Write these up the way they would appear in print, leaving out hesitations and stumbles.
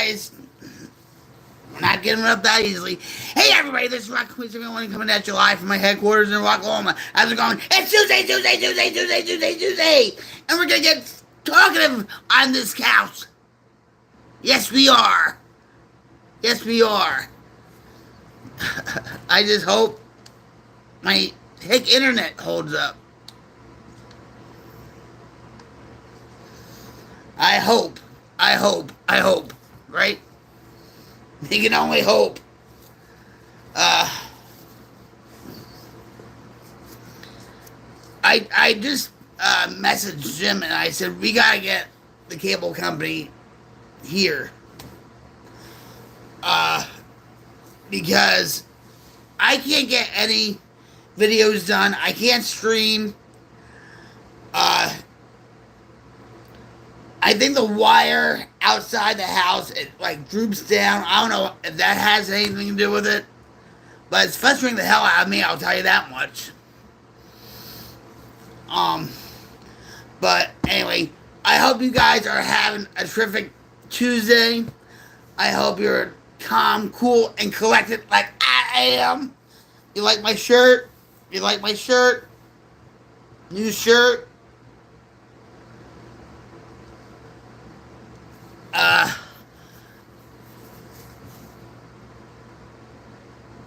guys. We're not giving up that easily. Hey, everybody, this is RocketQueen71's coming at you live from my headquarters in Rocklahoma. How's it going? It's Tuesday. And we're going to get talkative on this couch. Yes, we are. I just hope my hick internet holds up. I hope. Right? You can only hope. I just messaged Jim and I said, we gotta get the cable company here. Because I can't get any videos done. I can't stream. I think the wire outside the house, it like droops down. I don't know if that has anything to do with it. But it's frustrating the hell out of me, I'll tell you that much. But anyway, I hope you guys are having a terrific Tuesday. I hope you're calm, cool, and collected like I am. You like my shirt? New shirt?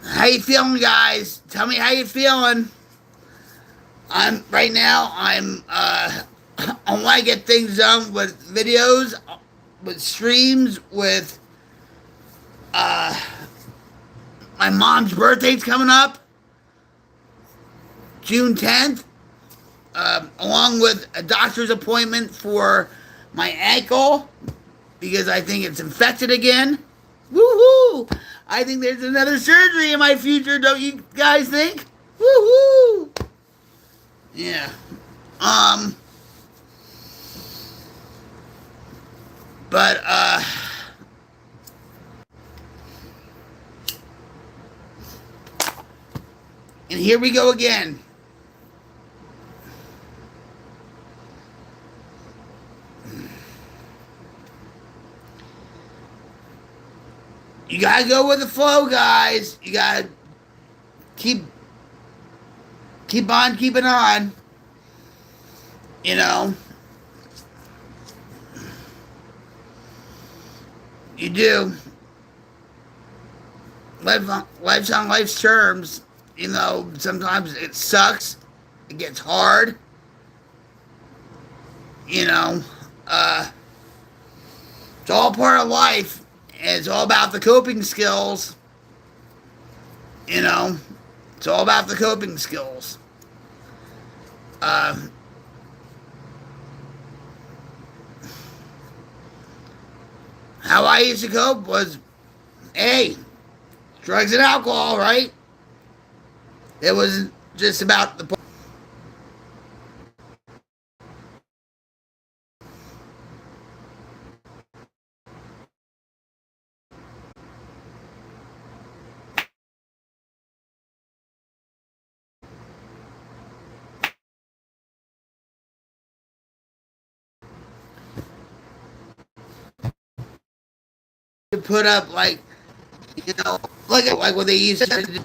How you feeling, guys? Tell me how you feeling. I want to get things done with videos, with streams, with my mom's birthday's coming up, June 10th, along with a doctor's appointment for my ankle, because I think it's infected again. Woohoo! I think there's another surgery in my future, don't you guys think? Woohoo! Yeah. But, and here we go again. You gotta go with the flow, guys. You gotta keep on keeping on. You know. You do. Life's on life's terms. You know, sometimes it sucks. It gets hard. You know. It's all part of life. And it's all about the coping skills. You know. It's all about the coping skills. How I used to cope was, hey, drugs and alcohol, right? It wasn't just about the... to put up, like, you know, like what they used to do.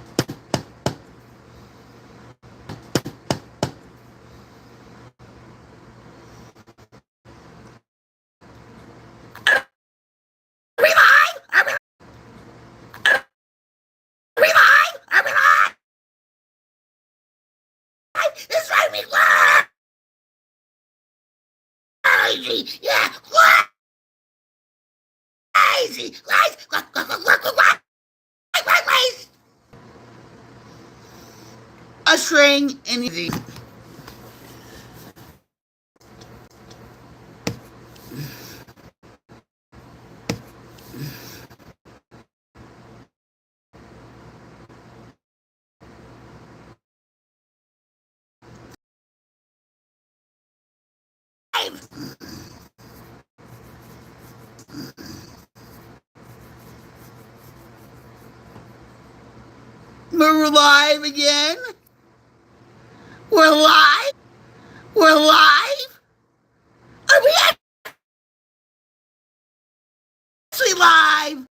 It's driving me crazy. Yeah, crazy. A string and easy. We're live again. We're live. Are we actually live? live?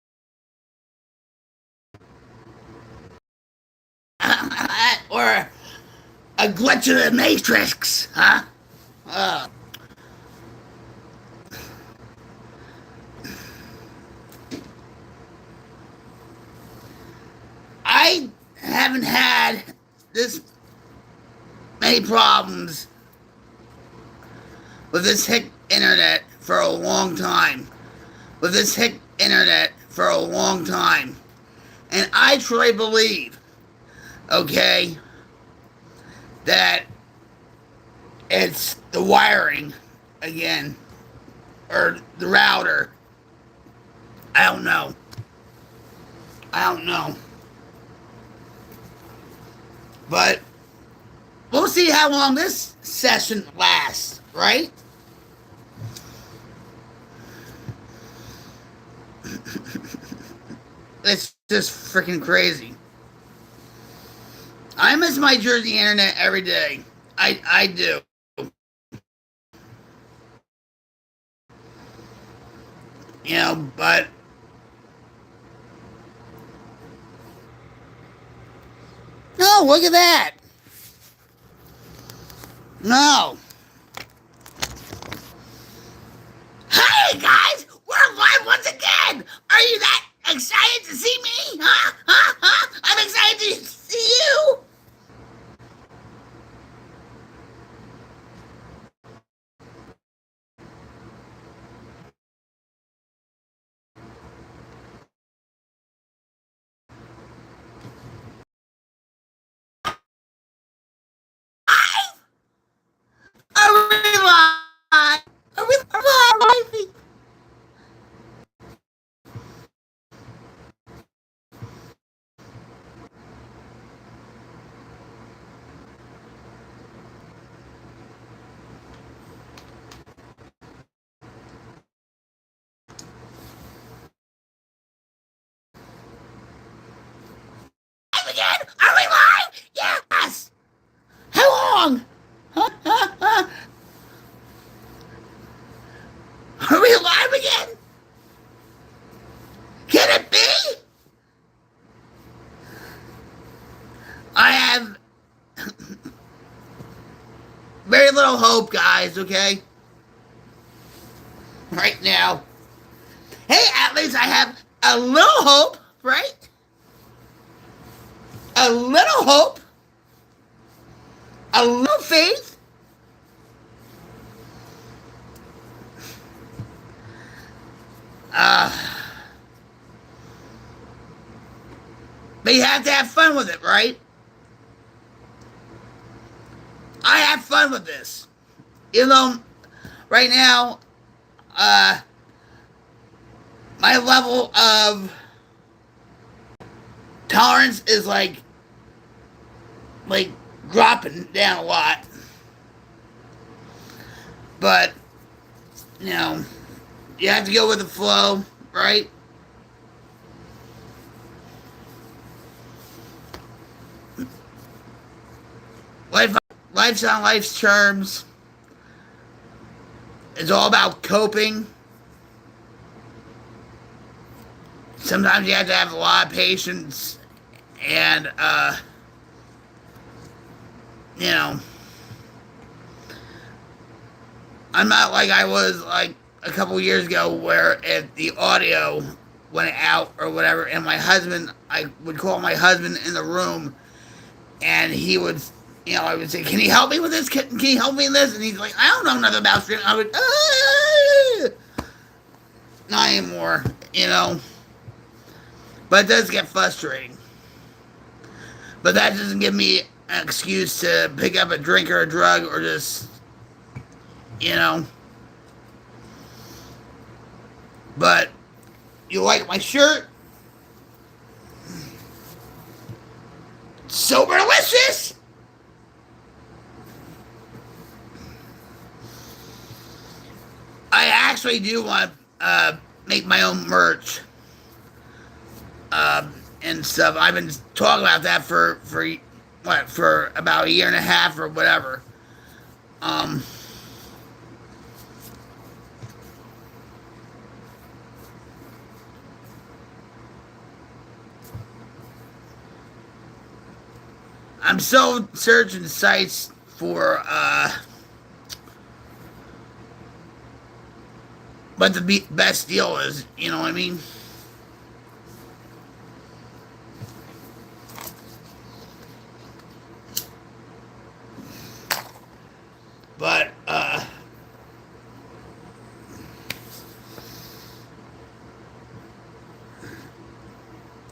Or a glitch of the matrix, huh? Uh, I haven't had this many problems with this hick internet for a long time. With this hick internet for a long time. And I truly believe, okay, that it's the wiring again, or the router. I don't know. I don't know. But we'll see how long this session lasts, right? It's just freaking crazy. I miss my Jersey internet every day. I do. You know, but no, look at that. No. Hey guys, we're live once again. Are you that excited to see me? Huh? Huh? Huh? I'm excited to see you. Are we live? Are we live? Again? Are we live? Yes. How long? Huh? Huh? Huh? Are we live again? Can it be? I have very little hope, guys, okay? Right now. Hey, at least I have a little hope, right? A little hope. A little faith. But you have to have fun with it, right? I have fun with this. You know, right now, my level of tolerance is like dropping down a lot. But, you know, you have to go with the flow, right? Life's on life's terms. It's all about coping. Sometimes you have to have a lot of patience and, you know, I'm not like I was like a couple years ago where if the audio went out or whatever, and I would call my husband in the room and he would, you know, I would say, can you help me with this? Can you help me with this? And he's like, I don't know nothing about streaming. I would, not anymore, you know. But it does get frustrating. But that doesn't give me an excuse to pick up a drink or a drug or just, you know. But you like my shirt? Soberlicious! I actually do want to make my own merch and stuff. I've been talking about that for about a year and a half or whatever. I'm still searching sites for what the best deal is. You know what I mean? But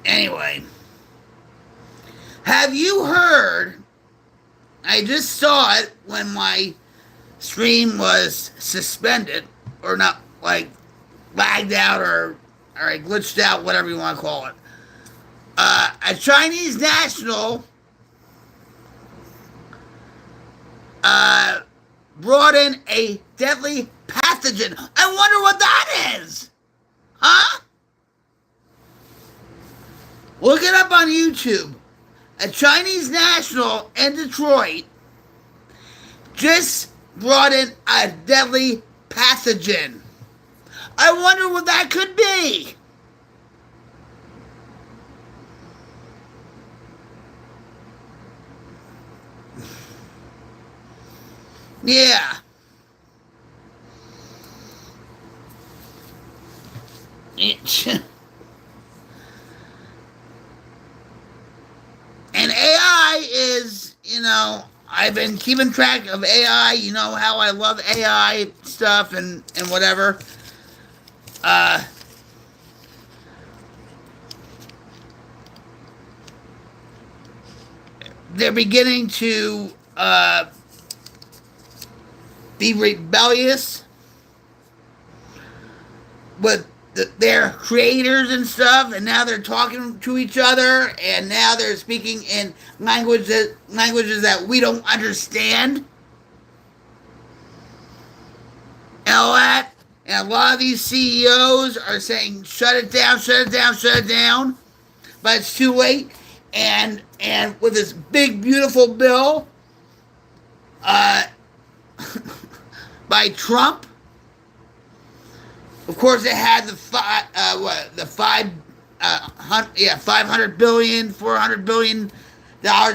anyway, have you heard? I just saw it when my stream was suspended, or not, like lagged out, or I glitched out, whatever you want to call it. A Chinese national uh, brought in a deadly pathogen. I wonder what that is. Huh? Look it up on YouTube. A Chinese national in Detroit just brought in a deadly pathogen. I wonder what that could be. Yeah. And AI is, I've been keeping track of AI. You know how I love AI stuff and whatever. They're beginning to be rebellious with their creators and stuff, and now they're talking to each other, and now they're speaking in languages that we don't understand, and all that. And a lot of these CEOs are saying, "Shut it down, shut it down, shut it down," but it's too late. And with this big beautiful bill, by Trump. Of course, it had the $500 billion, $400 billion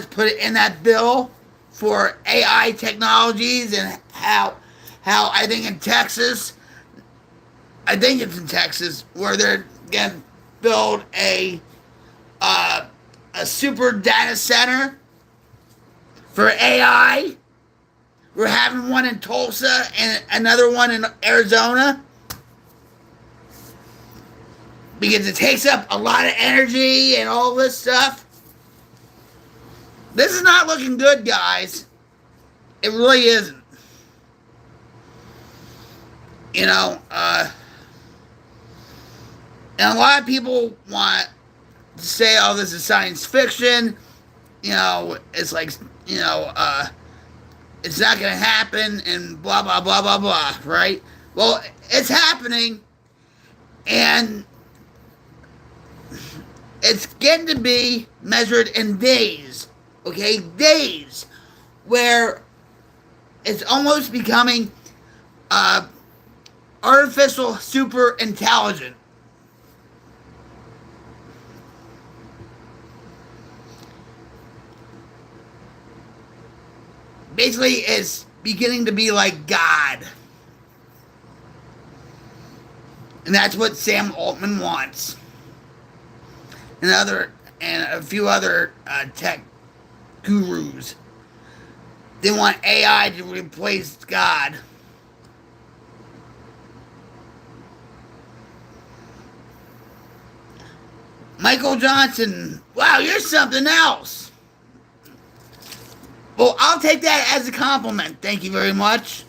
put in that bill for AI technologies, and how I think it's in Texas, where they're gonna build a super data center for AI. We're having one in Tulsa and another one in Arizona, because it takes up a lot of energy and all this stuff. This is not looking good, guys. It really isn't. And a lot of people want to say, "Oh, this is science fiction." It's like, it's not going to happen, and blah, blah, blah, blah, blah, right? Well, it's happening, and it's getting to be measured in days, okay? Days, where it's almost becoming artificial super intelligent. Basically, it's beginning to be like God. And that's what Sam Altman wants. And a few other tech gurus. They want AI to replace God. Michael Johnson, wow, you're something else. Well, I'll take that as a compliment. Thank you very much.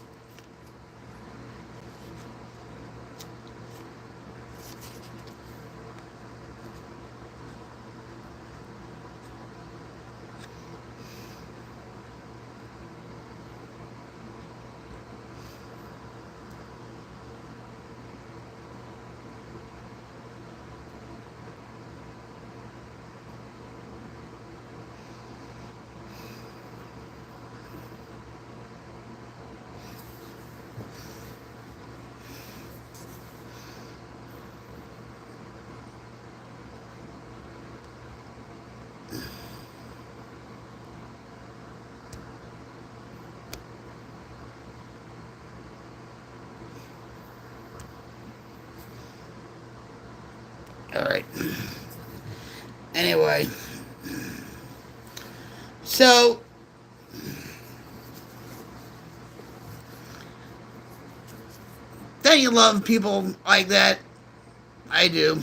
Alright. Anyway. So, don't you love people like that? I do.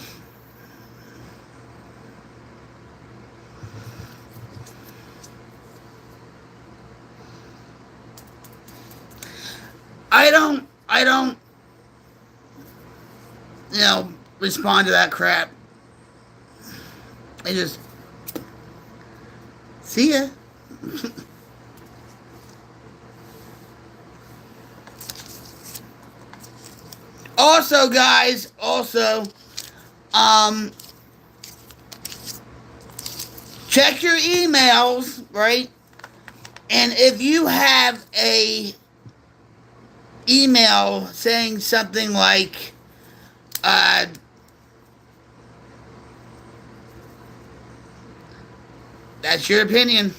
I don't, respond to that crap. I just, see ya. Also, guys, um, check your emails, right? And if you have a email saying something like, that's your opinion.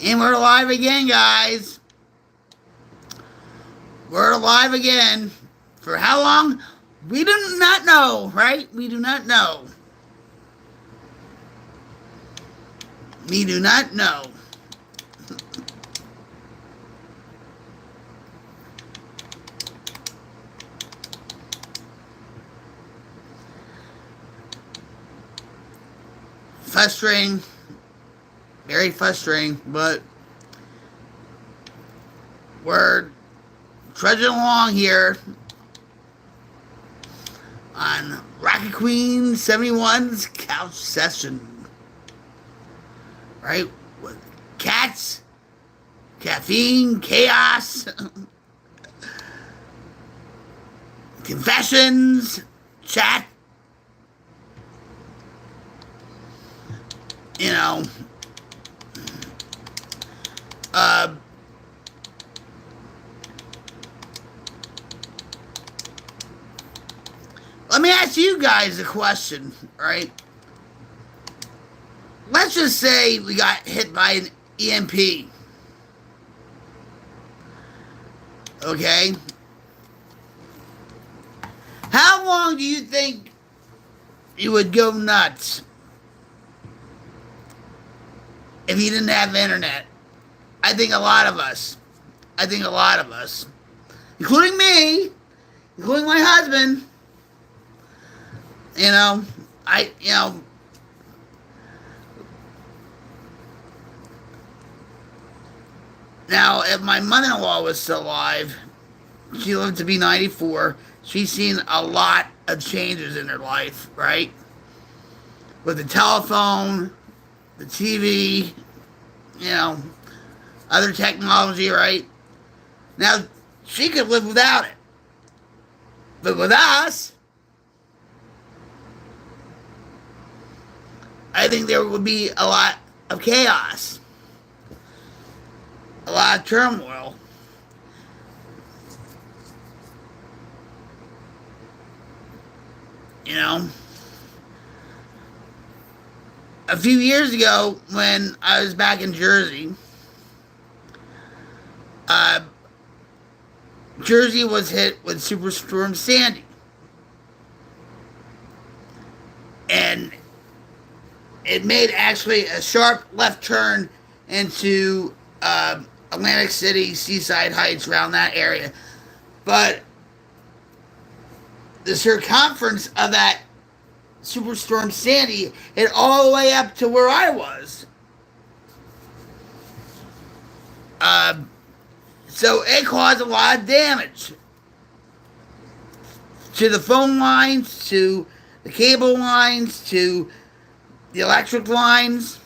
And we're live again, guys. We're alive again. For how long? We do not know, right? We do not know. We do not know. Frustrating. Very frustrating, but we're trudging along here on RocketQueen71's couch session. Right? With cats, caffeine, chaos, confessions, chat. You know, let me ask you guys a question, right? Let's just say we got hit by an EMP. Okay? How long do you think you would go nuts if you didn't have internet? I think a lot of us, including me, including my husband, now, if my mother-in-law was still alive, she lived to be 94, she's seen a lot of changes in her life, right? With the telephone, the TV, other technology, right? Now, she could live without it. But with us, I think there would be a lot of chaos. A lot of turmoil. A few years ago, when I was back in Jersey, Jersey was hit with Superstorm Sandy. And it made actually a sharp left turn into Atlantic City, Seaside Heights, around that area. But the circumference of that Superstorm Sandy hit all the way up to where I was. So it caused a lot of damage to the phone lines, to the cable lines, to the electric lines.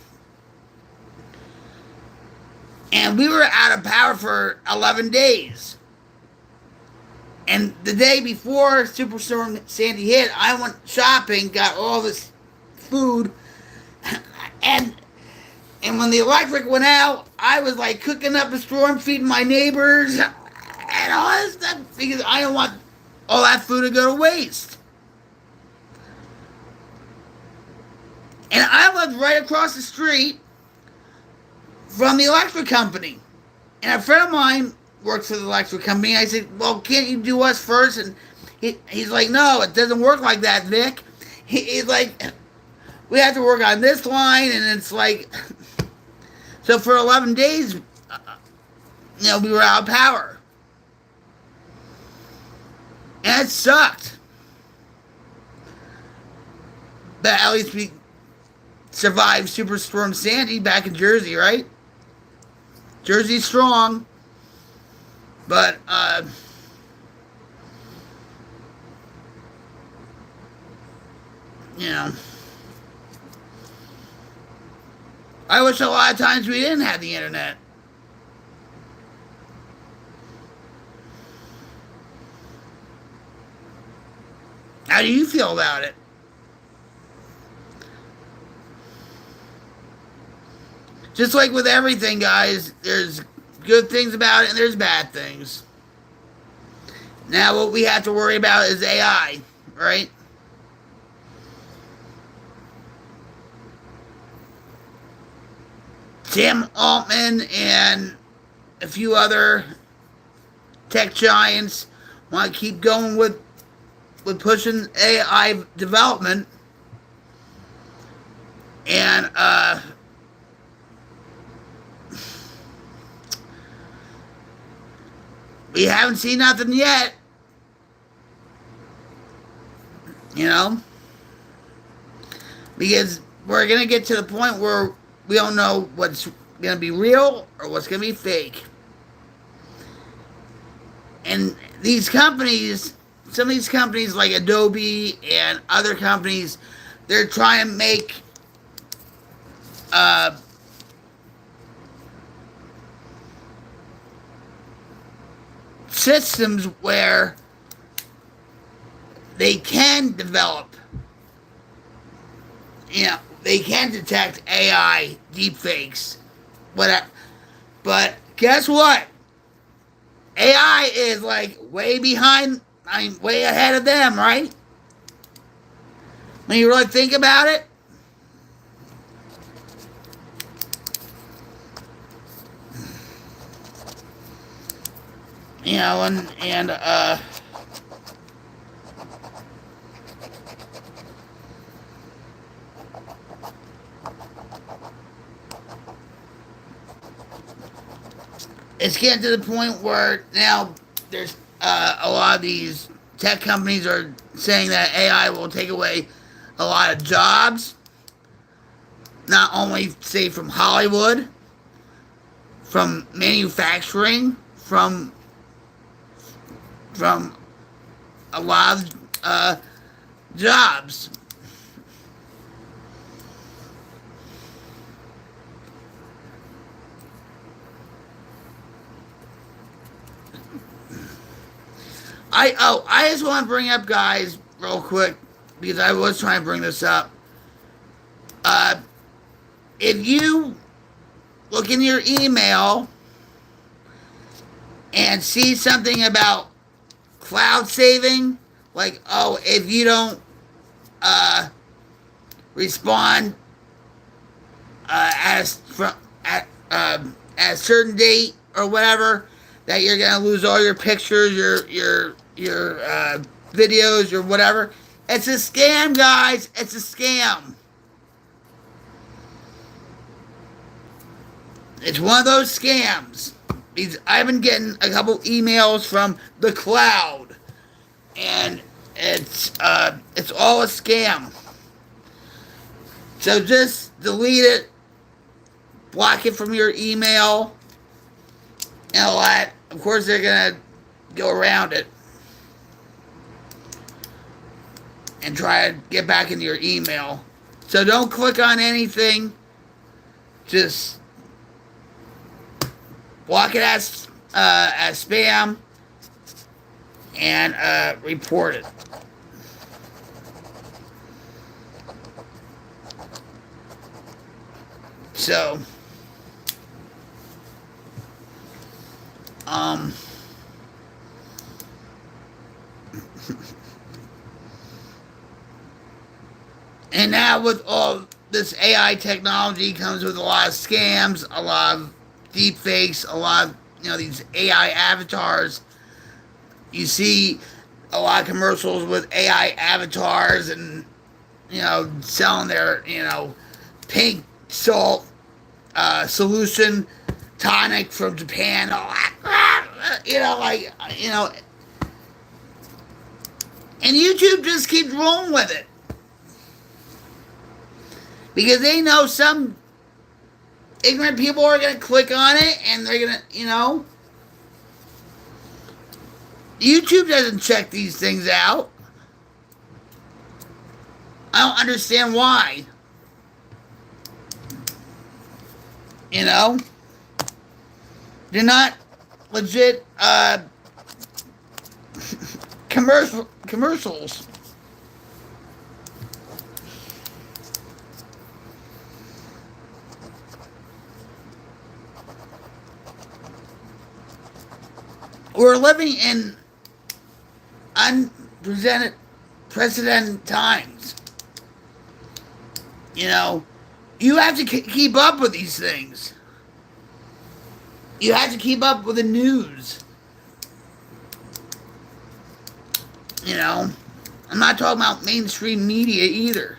And we were out of power for 11 days. And the day before Superstorm Sandy hit, I went shopping, got all this food, and when the electric went out, I was like cooking up a storm, feeding my neighbors, and all this stuff, because I don't want all that food would go to waste. And I lived right across the street from the electric company. And a friend of mine works for the electric company. I said, well, can't you do us first? And he's like, no, it doesn't work like that, Vic. He's like, we have to work on this line. And it's like, so for 11 days, we were out of power. And it sucked. But at least we survived Superstorm Sandy back in Jersey, right? Jersey's strong. But, I wish a lot of times we didn't have the internet. How do you feel about it? Just like with everything, guys, there's good things about it and there's bad things. Now what we have to worry about is AI, right? Sam Altman and a few other tech giants want to keep going with pushing AI development. And we haven't seen nothing yet. Because we're going to get to the point where we don't know what's going to be real or what's going to be fake. And these companies, some of these companies like Adobe and other companies, they're trying to make systems where they can develop, they can detect AI deepfakes. But guess what? AI is like way behind, way ahead of them, right? When you really think about it. It's getting to the point where now there's a lot of these tech companies are saying that AI will take away a lot of jobs. Not only, say, from Hollywood, from manufacturing, from a lot of jobs. I just want to bring up, guys, real quick, because I was trying to bring this up. If you look in your email and see something about cloud saving, like, if you don't respond at a certain date or whatever, that you're gonna lose all your pictures, your videos, or whatever. It's a scam, guys. It's a scam. It's one of those scams. Because I've been getting a couple emails from the cloud, and it's all a scam. So just delete it, block it from your email, and all that. Of course, they're gonna go around it and try to get back into your email. So don't click on anything. Just block it as spam and report it. So, And now with all this AI technology comes with a lot of scams, a lot of deep fakes, a lot of, these AI avatars. You see a lot of commercials with AI avatars and, selling their, pink salt solution tonic from Japan, all that, and YouTube just keeps rolling with it. Because they know some ignorant people are going to click on it and they're going to, YouTube doesn't check these things out. I don't understand why. They're not legit commercials. We're living in unprecedented times. You have to keep up with these things. You have to keep up with the news. I'm not talking about mainstream media either.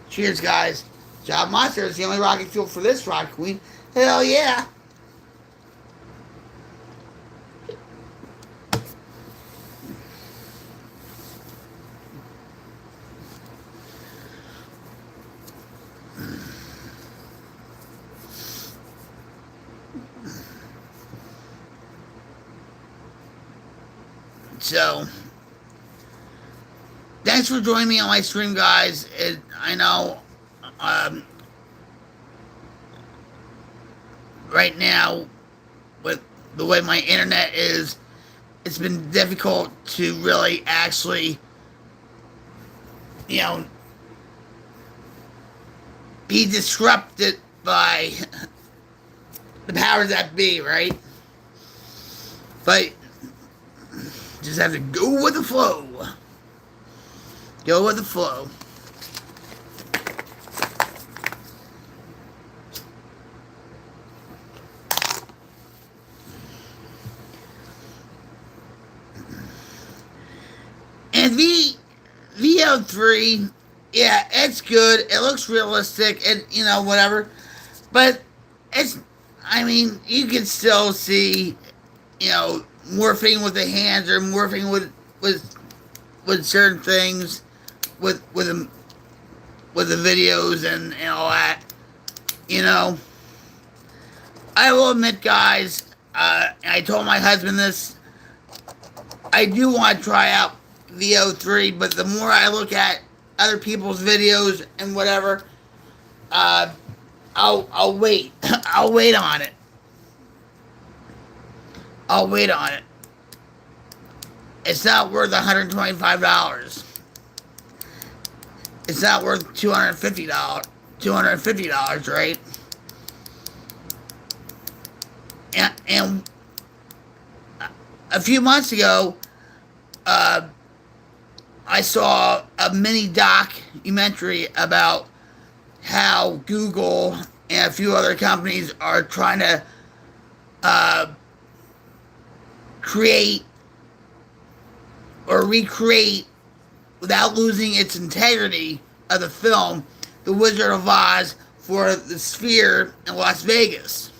Cheers, guys. Job Monster is the only rocket fuel for this Rocket Queen. Hell yeah. So, thanks for joining me on my stream, guys. I know right now, with the way my internet is, it's been difficult to really actually, be disrupted by the powers that be, right? But just have to go with the flow. Go with the flow. And VO3, yeah, it's good. It looks realistic and, whatever. But you can still see, morphing with the hands or morphing with certain things with the videos and all that. I will admit, guys, I told my husband this, I do want to try out VO3, but the more I look at other people's videos and whatever, I'll wait. I'll wait on it. I'll wait on it. It's not worth $125. It's not worth $250. $250, right? And a few months ago, I saw a mini documentary about how Google and a few other companies are trying to create or recreate, without losing its integrity of the film, The Wizard of Oz for the Sphere in Las Vegas.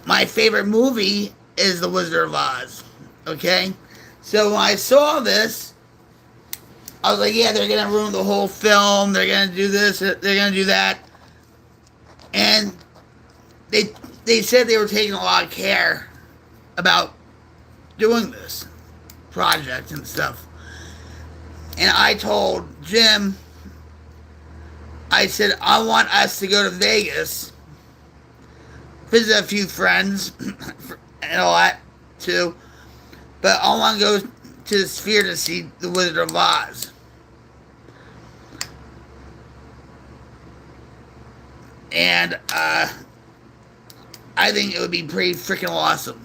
My favorite movie is The Wizard of Oz. Okay? So when I saw this, I was like, yeah, they're going to ruin the whole film. They're going to do this. They're going to do that. And they said they were taking a lot of care about doing this project and stuff. And I told Jim, I said, I want us to go to Vegas, visit a few friends and all that too, but I want to go to the Sphere to see The Wizard of Oz. And I think it would be pretty freaking awesome.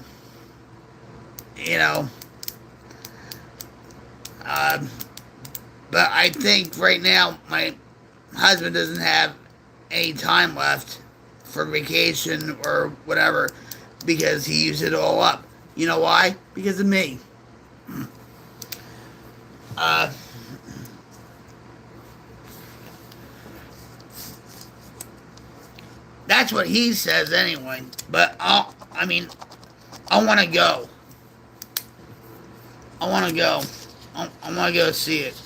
You know, uh, but I think right now my husband doesn't have any time left for vacation or whatever because he used it all up. You know why? Because of me. Uh, that's what he says anyway. But I mean, I want to go. I want to go. I want to go see it.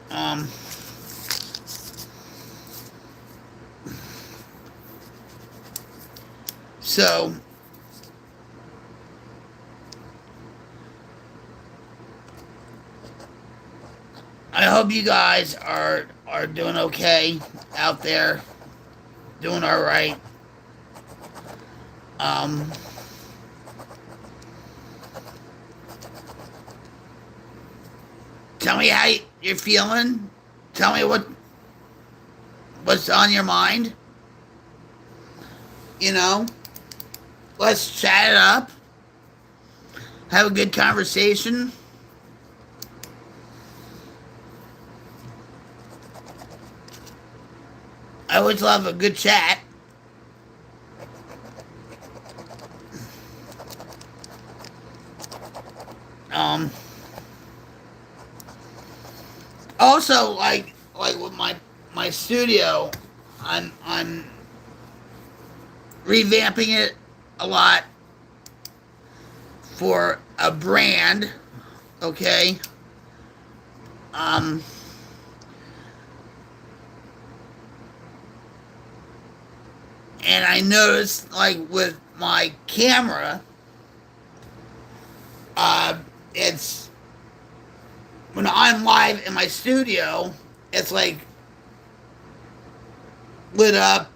Um, so I hope you guys are doing okay out there, doing all right. Um, Tell me how you're feeling. Tell me what's on your mind. You know, let's chat it up. Have a good conversation. I always love a good chat. Um, Also, like with my studio, I'm revamping it a lot for a brand. Okay. Um, and I noticed like with my camera, it's when I'm live in my studio, it's like lit up,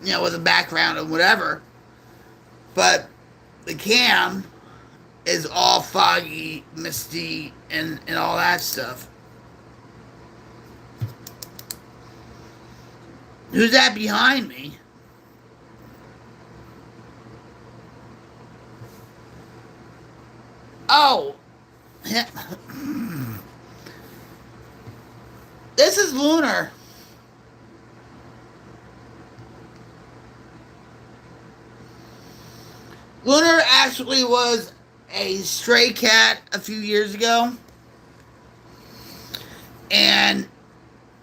you know, with a background and whatever. But the cam is all foggy, misty, and all that stuff. Who's that behind me? Oh, this is Lunar. Lunar actually was a stray cat a few years ago, and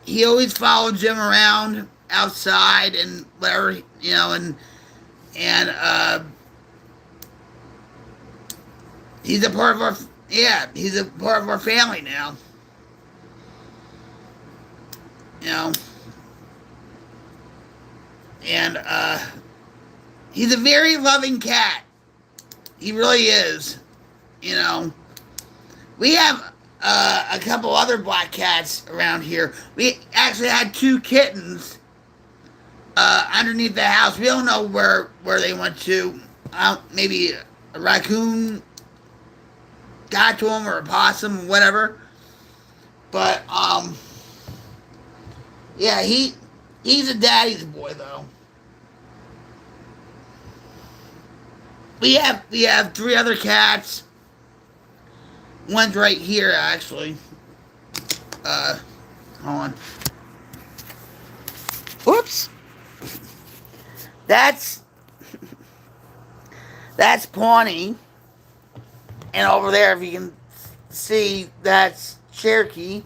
he always followed Jim around outside and whatever, you know, and he's a part of our he's a part of our family now. You know, and he's a very loving cat. He really is. You know, we have a couple other black cats around here. We actually had two kittens underneath the house. We don't know where they went to. Maybe a raccoon got to them or a possum, whatever. But yeah, he's a daddy's boy though. We have three other cats. One's right here actually. Hold on. Whoops. That's Pawnee. And over there, if you can see, that's Cherokee.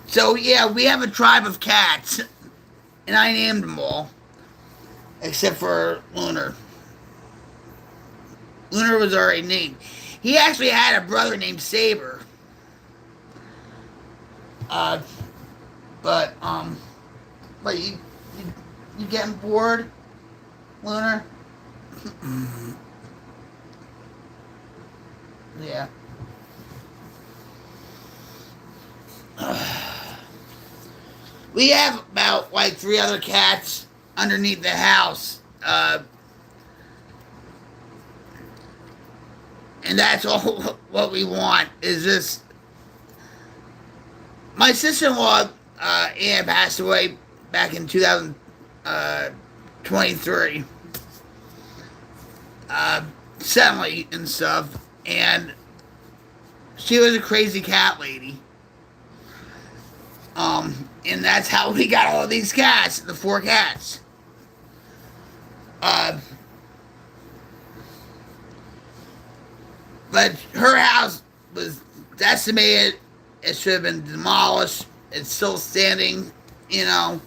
So yeah, we have a tribe of cats, and I named them all, except for Lunar. Lunar was already named. He actually had a brother named Saber. Uh, but you getting bored, Lunar? Yeah. We have about like three other cats underneath the house. And that's all what we want is just My sister-in-law, Anne, passed away back in 2023. Suddenly and stuff. And she was a crazy cat lady. And that's how we got all these cats, the 4 cats. But her house was decimated. It should have been demolished. It's still standing, you know.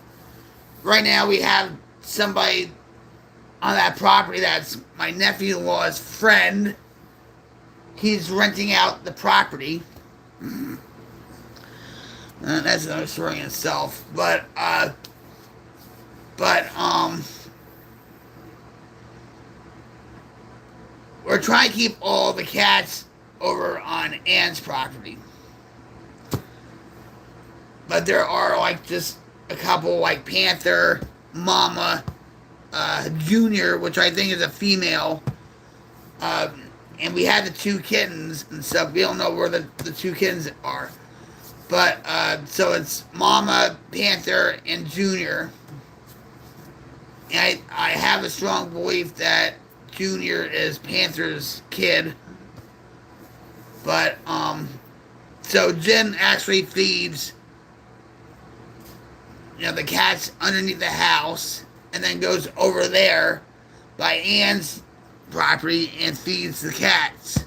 Right now we have somebody on that property that's my nephew-in-law's friend. He's renting out the property. That's another story in itself. But we're trying to keep all the cats over on Anne's property. But there are like just a couple, like Panther, Mama, Junior, which I think is a female. And we had the 2 kittens and stuff. We don't know where the 2 kittens are. But, so it's Mama, Panther, and Junior. And I have a strong belief that Junior is Panther's kid. But, so Jim actually feeds, you know, the cats underneath the house, and then goes over there by Anne's property and feeds the cats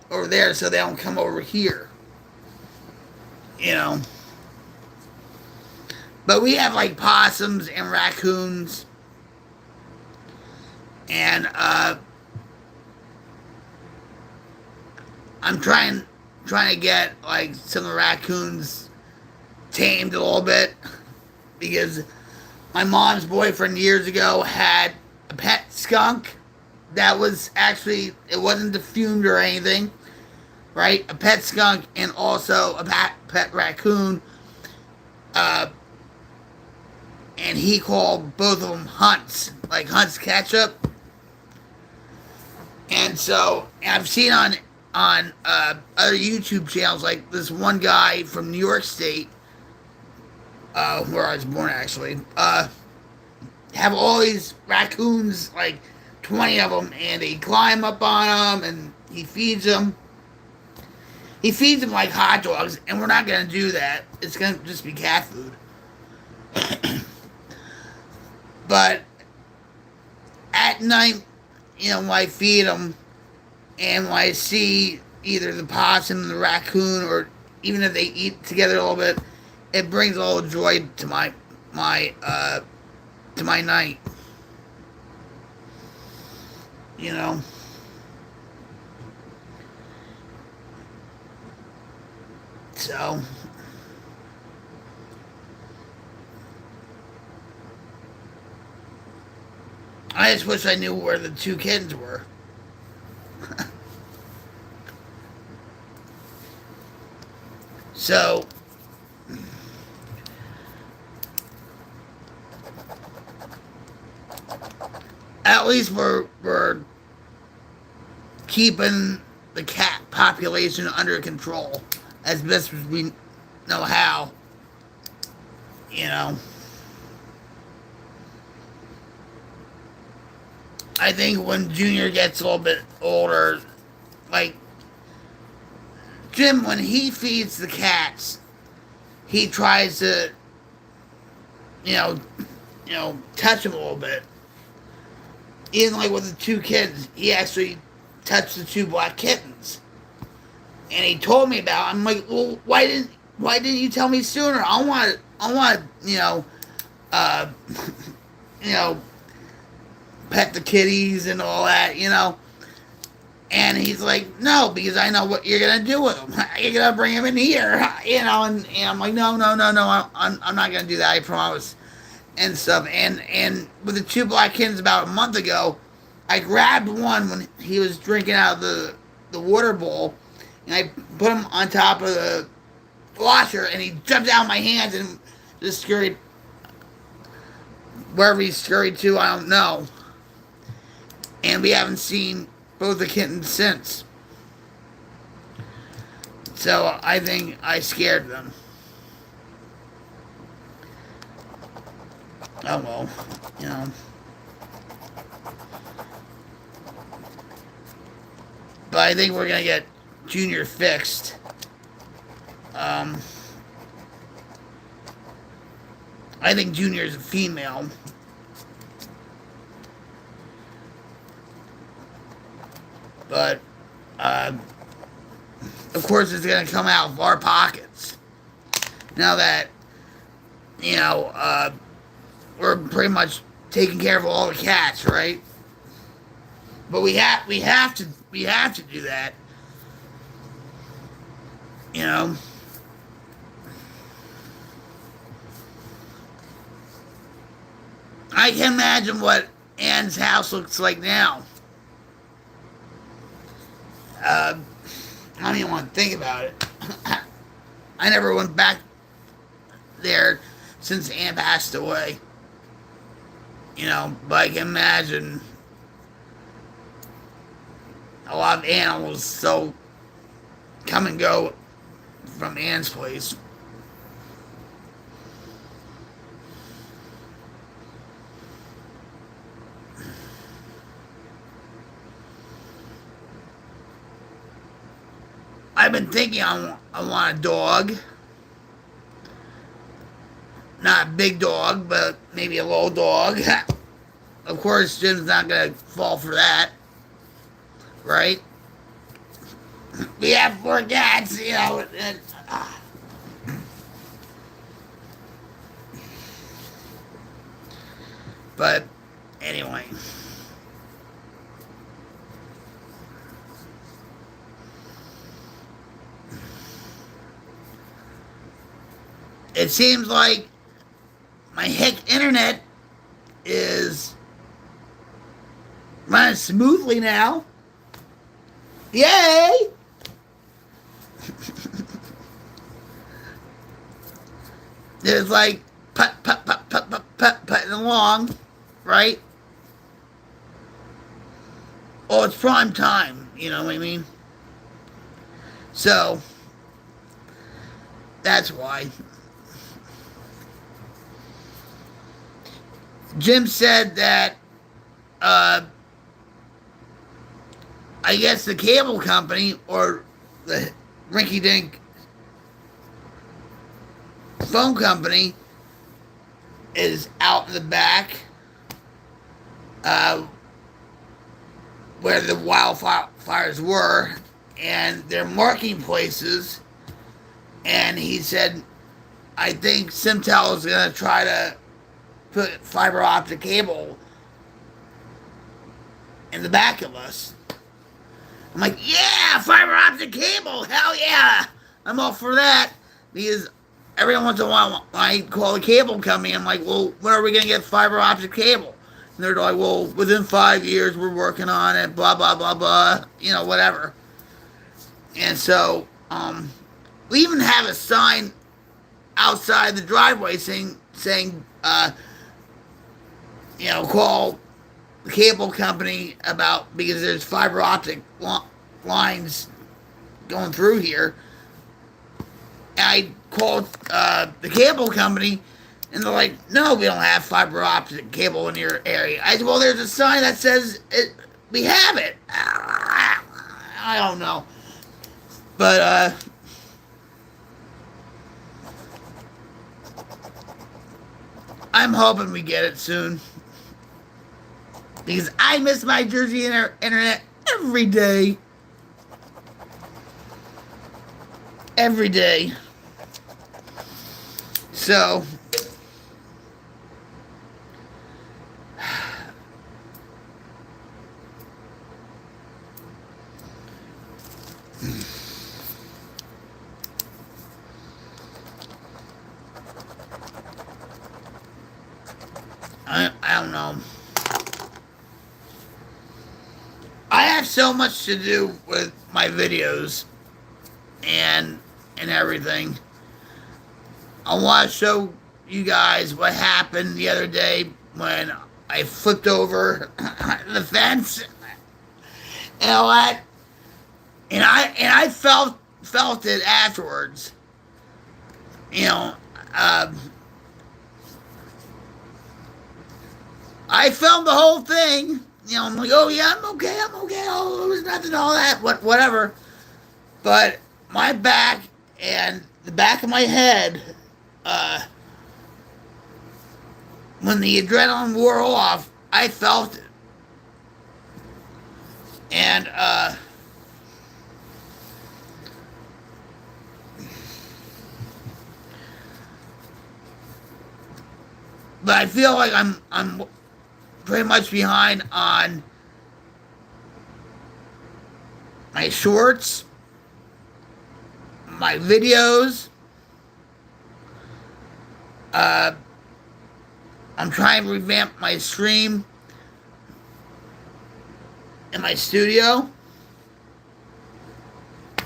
over there so they don't come over here. You know. But we have like possums and raccoons. And I'm trying to get like some of the raccoons tamed a little bit, because my mom's boyfriend years ago had a pet skunk that was actually, it wasn't defumed or anything, right? A pet skunk and also a pet raccoon. And he called both of them Hunts, like Hunt's Ketchup. And so, I've seen on other YouTube channels, like this one guy from New York State, where I was born actually, have all these raccoons, like 20 of them, and they climb up on them, and he feeds them. He feeds them like hot dogs, and we're not going to do that. It's going to just be cat food. But at night, you know, when I feed them, and when I see either the possum and the raccoon, or even if they eat together a little bit, it brings a little joy to my night. You know. So I just wish I knew where the 2 kittens were. So at least we're keeping the cat population under control as best as we know how. You know. I think when Junior gets a little bit older, like Jim, when he feeds the cats, he tries to, you know, touch them a little bit. Even like with the 2 kittens, he actually touched the 2 black kittens, and he told me about it. I'm like, well, why didn't you tell me sooner? I want, you know, pet the kitties and all that, you know. And he's like, no, because I know what you're gonna do with them. You're gonna bring them in here, you know. And I'm like, no, I'm not gonna do that. I promise. And stuff. And with the 2 black kittens about a month ago, I grabbed one when he was drinking out of the water bowl, and I put him on top of the washer, and he jumped out of my hands and just scurried wherever he scurried to. I don't know. And we haven't seen both the kittens since. So I think I scared them. Oh well, you know. But I think we're gonna get Junior fixed. I think Junior is a female. But, of course, it's going to come out of our pockets. Now that, you know, we're pretty much taking care of all the cats, right? But we have to do that. You know. I can imagine what Anne's house looks like now. I don't even want to think about it. I never went back there since Anne passed away. You know, but I can imagine a lot of animals so come and go from Anne's place. I've been thinking I want a dog. Not a big dog, but maybe a little dog. Of course, Jim's not going to fall for that. Right? We have 4 cats, you know. But, anyway. It seems like my internet is running smoothly now. Yay! There's like putting along, right? Oh, it's prime time, you know what I mean? So, that's why. Jim said that, I guess the cable company or the rinky-dink phone company is out in the back, where the wildfires were, and they're marking places. And he said, I think Simtel is going to try to put fiber optic cable in the back of us. I'm like, yeah, fiber optic cable, hell yeah, I'm all for that. Because every once in a while, I call the cable company, I'm like, well, when are we going to get fiber optic cable? And they're like, well, within 5 years, we're working on it, blah, blah, blah, blah, you know, whatever. And so, we even have a sign outside the driveway saying, you know, call the cable company about, because there's fiber optic lines going through here. And I called the cable company, and they're like, no, we don't have fiber optic cable in your area. I said, well, there's a sign that says we have it. I don't know. But, I'm hoping we get it soon. Because I miss my Jersey internet every day. Every day. So, I don't know. I have so much to do with my videos and everything. I want to show you guys what happened the other day when I flipped over the fence and all that, and I felt it afterwards. You know, I filmed the whole thing. You know, I'm like, oh yeah, I'm okay, I'm okay. Oh, it was nothing, all that, whatever. But my back and the back of my head, uh, when the adrenaline wore off, I felt it. And but I feel like I'm pretty much behind on my shorts, my videos. Uh, I'm trying to revamp my stream in my studio.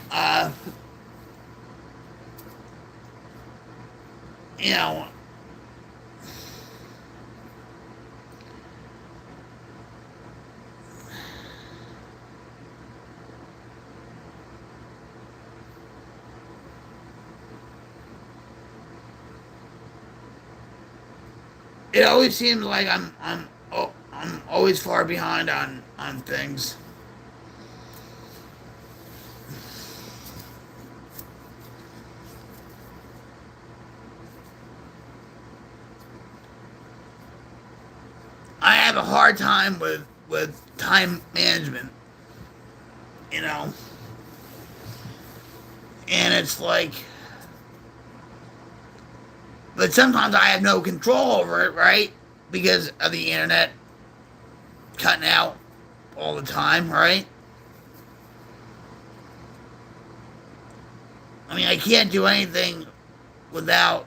Uh, you know, it always seems like I'm always far behind on things. I have a hard time with time management, you know, and it's like, but sometimes I have no control over it, right? Because of the internet cutting out all the time, right? I mean, I can't do anything without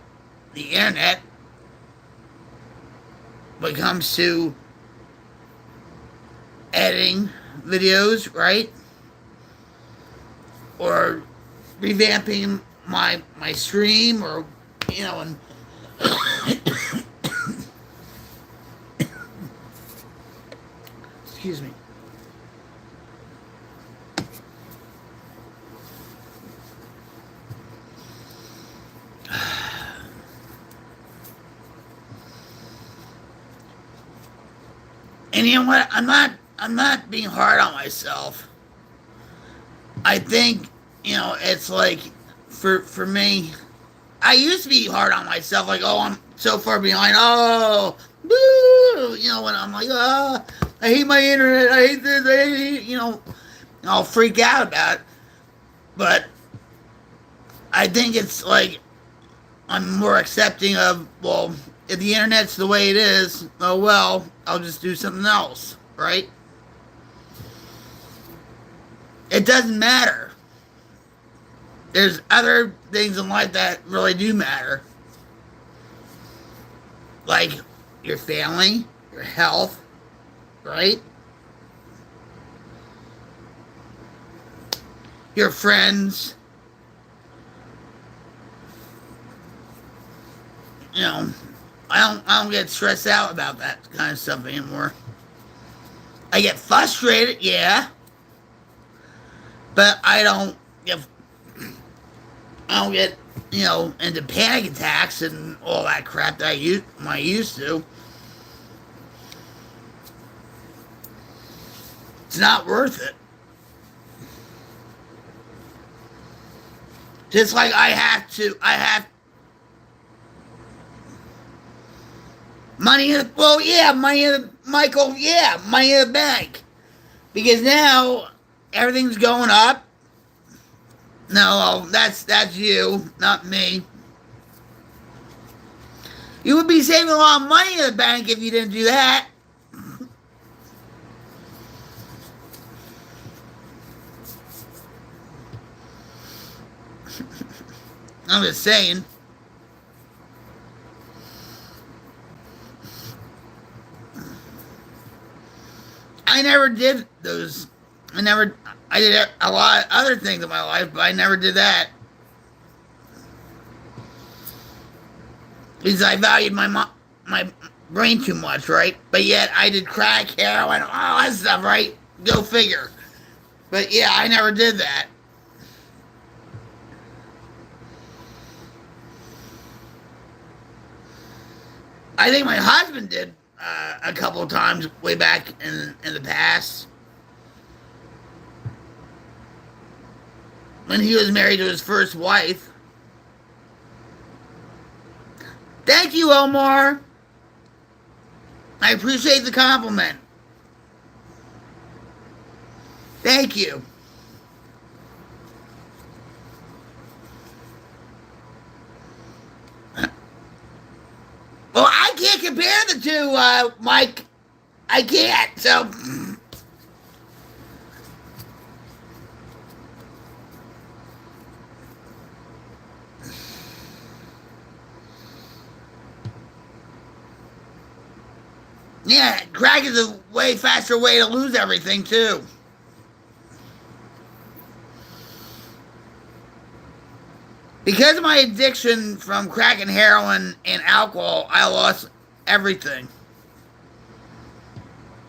the internet when it comes to editing videos, right? Or revamping my stream, or you know, and excuse me. And you know what? I'm not being hard on myself. I think, you know, it's like for me, I used to be hard on myself, like, oh, I'm so far behind. Oh, boo, you know, when I'm like, oh, I hate my internet. I hate this. I hate, you know, I'll freak out about it. But I think it's like I'm more accepting of, well, if the internet's the way it is, oh well, I'll just do something else, right? It doesn't matter. There's other things in life that really do matter, like your family, your health, right? Your friends, you know. I don't get stressed out about that kind of stuff anymore. I get frustrated, yeah, but I don't get you know, into panic attacks and all that crap that I used to. It's not worth it. Just like I have money in the, well, yeah, money in the, Michael, yeah, money in the bank. Because now everything's going up. No, that's you, not me. You would be saving a lot of money in the bank if you didn't do that. I'm just saying. I never did those. I never. I did a lot of other things in my life, but I never did that because I valued my brain too much, right? But yet I did crack, heroin, all that stuff, right? Go figure. But yeah, I never did that. I think my husband did a couple of times way back in the past when he was married to his first wife. Thank you, Omar. I appreciate the compliment. Thank you. Well, I can't compare the two, Mike. I can't, so. Yeah, crack is a way faster way to lose everything, too. Because of my addiction from crack and heroin and alcohol, I lost everything.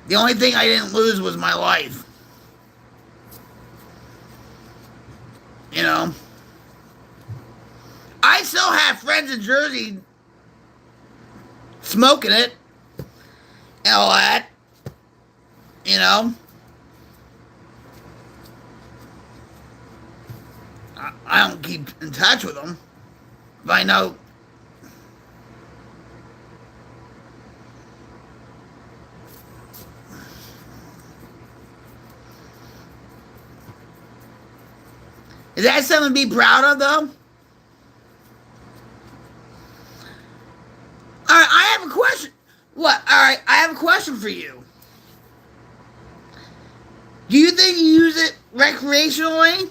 The only thing I didn't lose was my life. You know? I still have friends in Jersey smoking it and all that. You know? I don't keep in touch with them. But I know. Is that something to be proud of, though? All right, I have a question. What? All right, I have a question for you. Do you think you use it recreationally?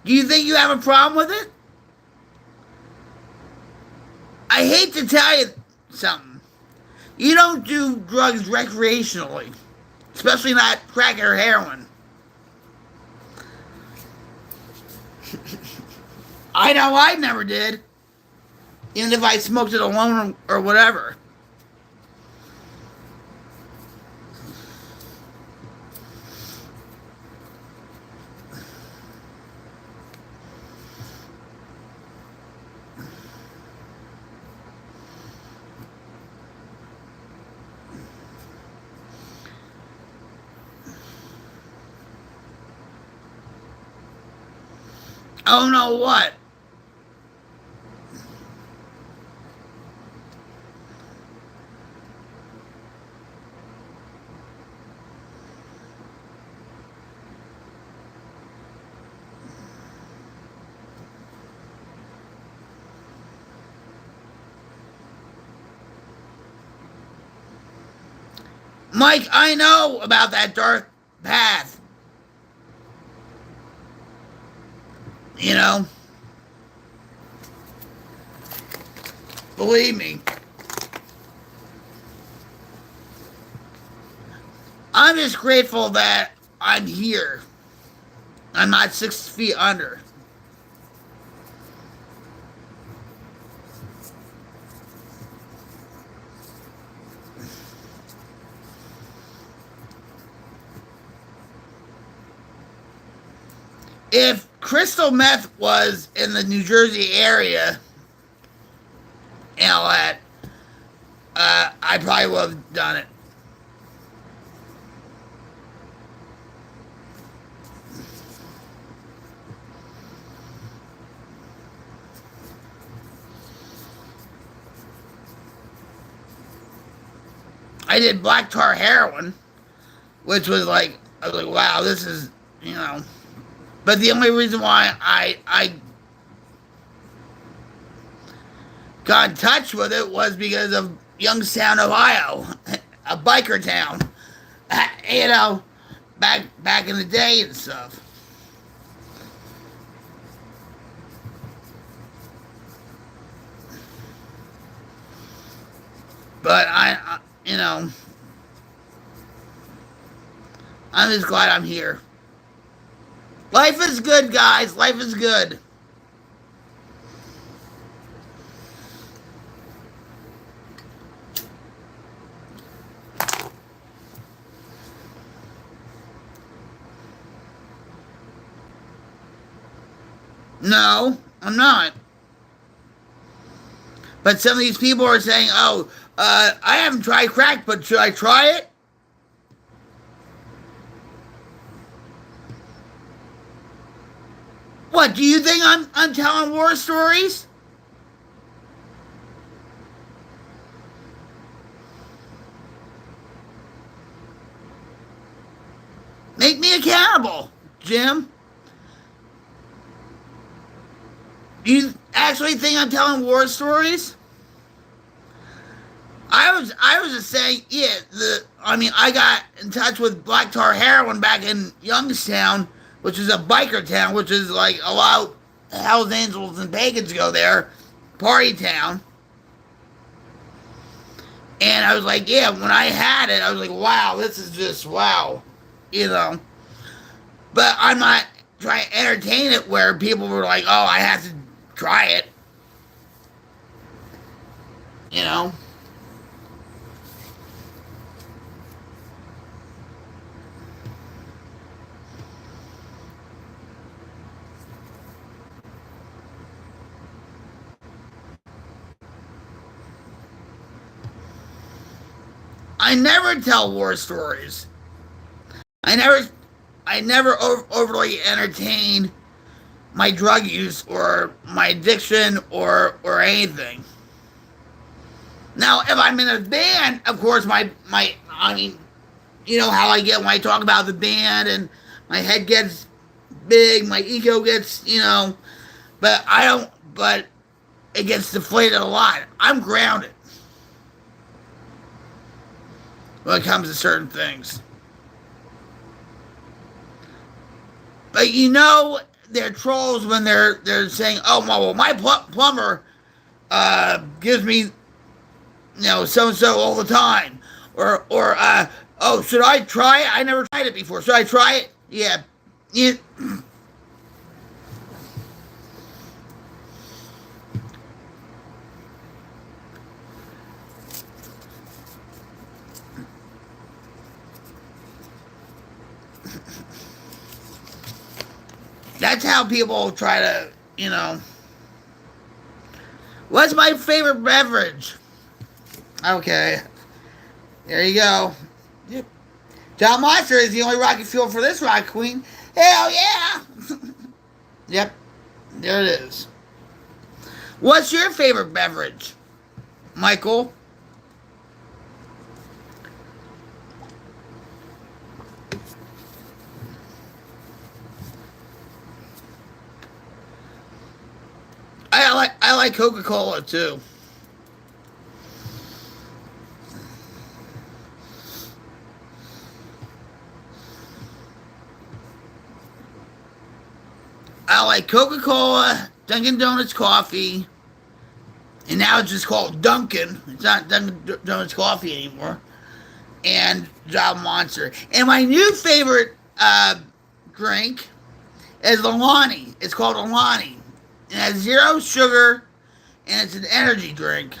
Do you think you have a problem with it? I hate to tell you something. You don't do drugs recreationally, especially not crack or heroin. I know I never did, even if I smoked it alone or whatever. Oh no, what? Mike, I know about that dark path. You know? Believe me. I'm just grateful that I'm here. I'm not 6 feet under. If crystal meth was in the New Jersey area and all that, I probably would have done it. I did black tar heroin, which was like, I was like, wow, this is, you know. But the only reason why I got in touch with it was because of Youngstown, Ohio, a biker town, you know, back in the day and stuff. But you know, I'm just glad I'm here. Life is good, guys. Life is good. No, I'm not. But some of these people are saying, oh, I haven't tried crack, but should I try it? What do you think? I'm telling war stories? Make me accountable, Jim. Do you actually think I'm telling war stories? I was just saying, yeah. I got in touch with Black Tar Heroin back in Youngstown, which is a biker town, which is like a lot of Hells Angels and pagans go there, party town. And I was like, yeah, when I had it, I was like, wow, this is just wow, you know. But I'm not trying to entertain it where people were like, oh, I have to try it, you know. I never tell war stories. I never, I never overly entertain my drug use or my addiction or anything. Now, if I'm in a band, of course, I mean, you know how I get when I talk about the band, and my head gets big, my ego gets, but I don't, but it gets deflated a lot. I'm grounded when it comes to certain things. But they're trolls when they're saying, "Oh, well, my plumber gives me, so and so all the time," or "Oh, should I try it? I never tried it before. Should I try it?" Yeah, yeah. That's how people try to, What's my favorite beverage? Okay, there you go. Yep. John Monster is the only rocket fuel for this rock queen. Hell yeah! Yep, there it is. What's your favorite beverage, Michael? I like Coca-Cola too. I like Coca-Cola, Dunkin' Donuts coffee, and now it's just called Dunkin'. It's not Dunkin' Donuts coffee anymore. And Java Monster. And my new favorite drink is Alani. It's called Alani. It has zero sugar, and it's an energy drink.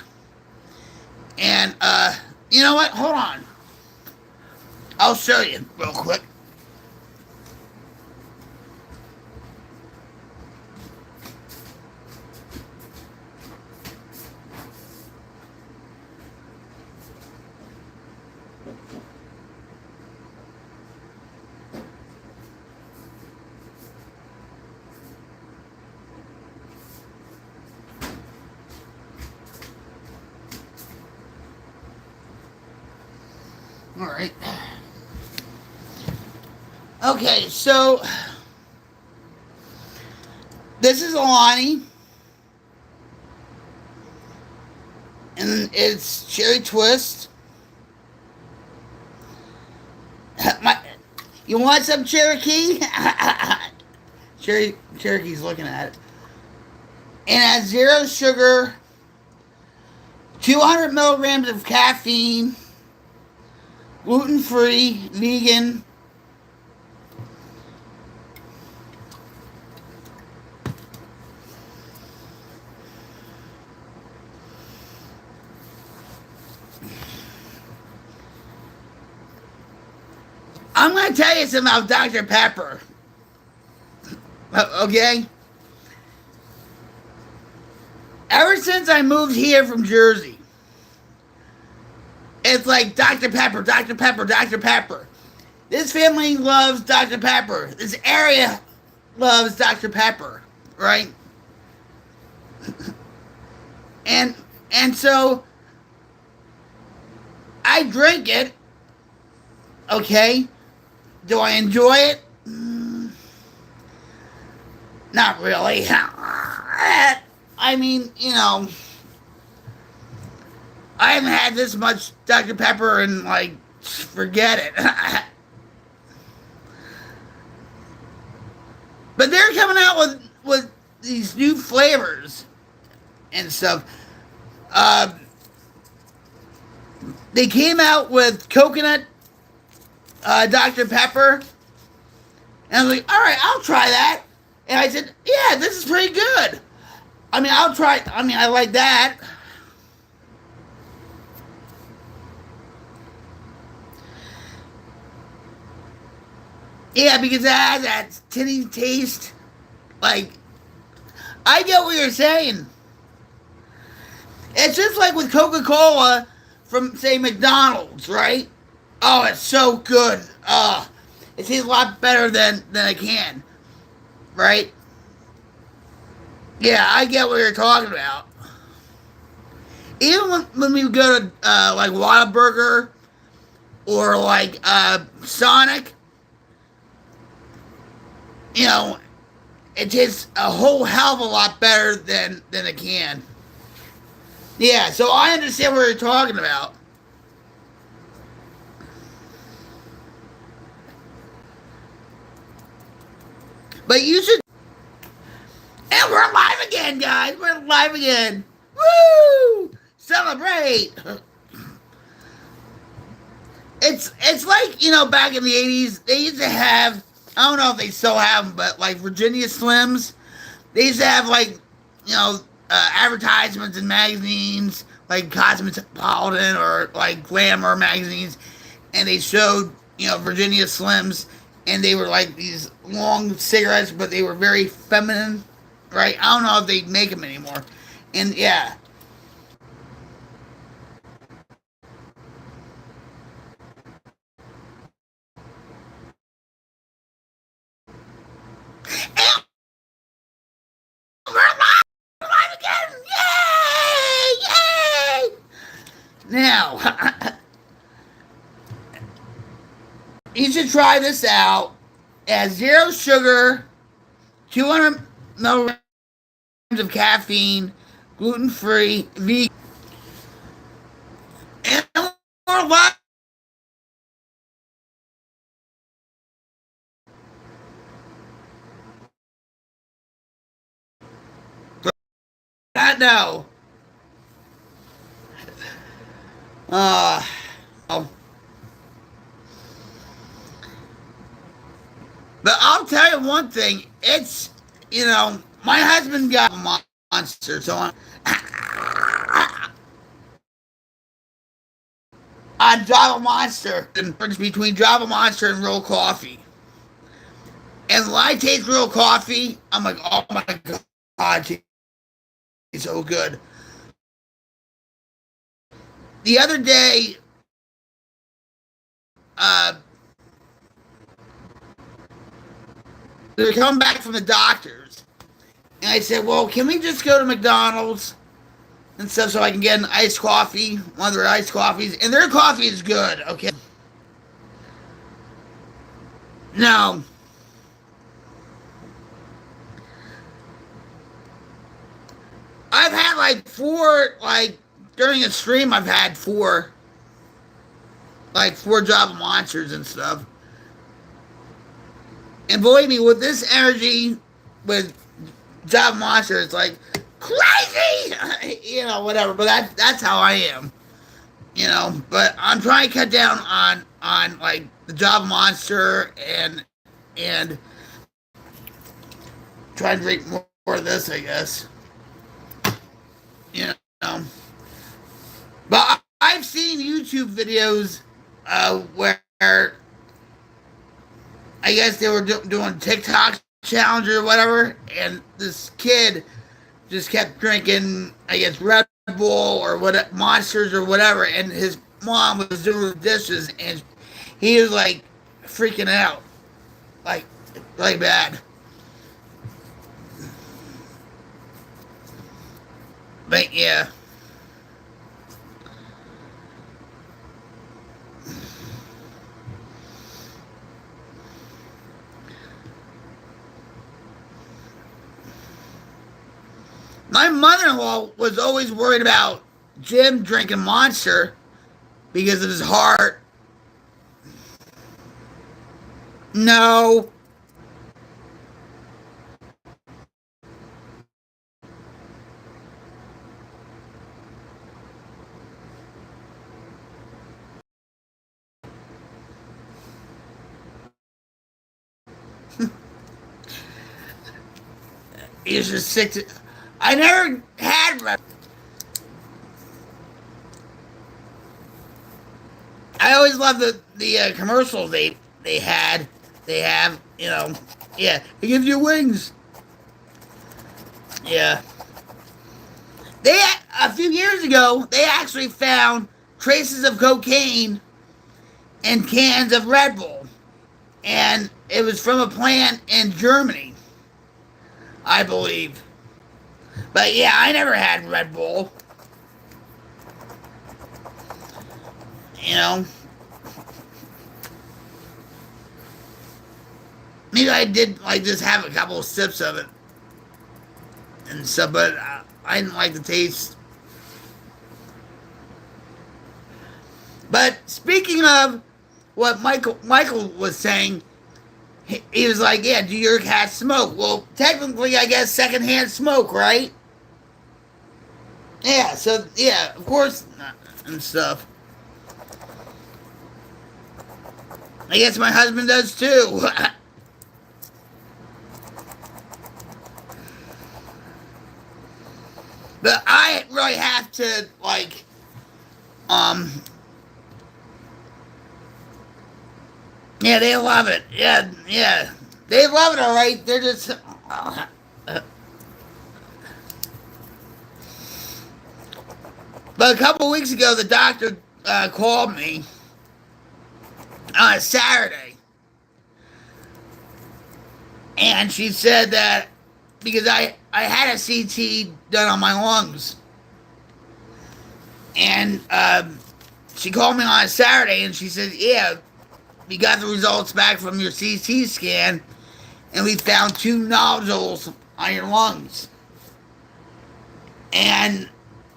And you know what? Hold on. I'll show you real quick. All right. Okay, so this is Alani, and it's cherry twist. You want some Cherokee? Cherokee's looking at it. And it has zero sugar, 200 milligrams of caffeine, gluten free, vegan. I'm going to tell you something about Dr. Pepper. Okay? Ever since I moved here from Jersey, It's like Dr. Pepper, Dr. Pepper, Dr. Pepper. This family loves Dr. Pepper. This area loves Dr. Pepper, right? And and so I drink it. Okay. Do I enjoy it? Not really. I mean, I haven't had this much Dr. Pepper and like, forget it. But they're coming out with these new flavors and stuff. They came out with coconut Dr. Pepper, and I was like, all right, I'll try that. And I said, yeah, this is pretty good. I mean, I'll try. I mean, I like that. Yeah, because it has that tinny taste. Like, I get what you're saying. It's just like with Coca-Cola from, say, McDonald's, right? Oh, it's so good. It tastes a lot better than a can, right? Yeah, I get what you're talking about. Even when we go to, like, Whataburger or, like, Sonic, it tastes a whole hell of a lot better than a can. Yeah, so I understand what you're talking about. But you should. And we're live again, guys. We're live again. Woo! Celebrate. It's like, back in the 80s, they used to have, I don't know if they still have them, but like Virginia Slims, they used to have like, advertisements in magazines, like Cosmopolitan or like Glamour magazines, and they showed, Virginia Slims, and they were like these long cigarettes, but they were very feminine, right? I don't know if they make them anymore. And yeah. And we're live again! Yay! Yay! Now, you should try this out. It has 0 sugar, 200 milligrams of caffeine, gluten-free, vegan, and more live. I know. Oh. But I'll tell you one thing. It's, my husband got a monster, so on Java Monster. The difference between Java Monster and real coffee. And when I taste real coffee, I'm like, oh my God, it's so good. The other day, we were coming back from the doctors, and I said, well, can we just go to McDonald's and stuff so I can get an iced coffee, one of their iced coffees? And their coffee is good, okay? No. I've had like 4, like, during a stream, I've had 4, like 4 Java Monsters and stuff. And believe me, with this energy, with Java Monster, it's like crazy, whatever. But that's how I am, But I'm trying to cut down on like the Java Monster and try to drink more of this, I guess. But I've seen YouTube videos where I guess they were doing TikTok challenge or whatever, and this kid just kept drinking, I guess, Red Bull or what Monsters or whatever, and his mom was doing the dishes, and he was like freaking out, like really bad. But yeah, my mother-in-law was always worried about Jim drinking Monster because of his heart. No, he was just sick. I never had Red. I always loved the commercials they had. They have, yeah. It gives you wings. Yeah. They a few years ago they actually found traces of cocaine in cans of Red Bull, and it was from a plant in Germany, I believe. But yeah, I never had Red Bull. You know, maybe I did like just have a couple of sips of it and stuff, but I didn't like the taste. But speaking of what Michael was saying, he was like, "Yeah, do your cats smoke?" Well, technically, I guess secondhand smoke, right? Yeah. So yeah, of course, and stuff. I guess my husband does too. But I really have to like, um, yeah, they love it. Yeah, yeah, they love it. All right, they're just. But a couple of weeks ago, the doctor called me on a Saturday, and she said that because I had a CT done on my lungs, and she called me on a Saturday, and she said, "Yeah, we got the results back from your CT scan, and we found two nodules on your lungs." And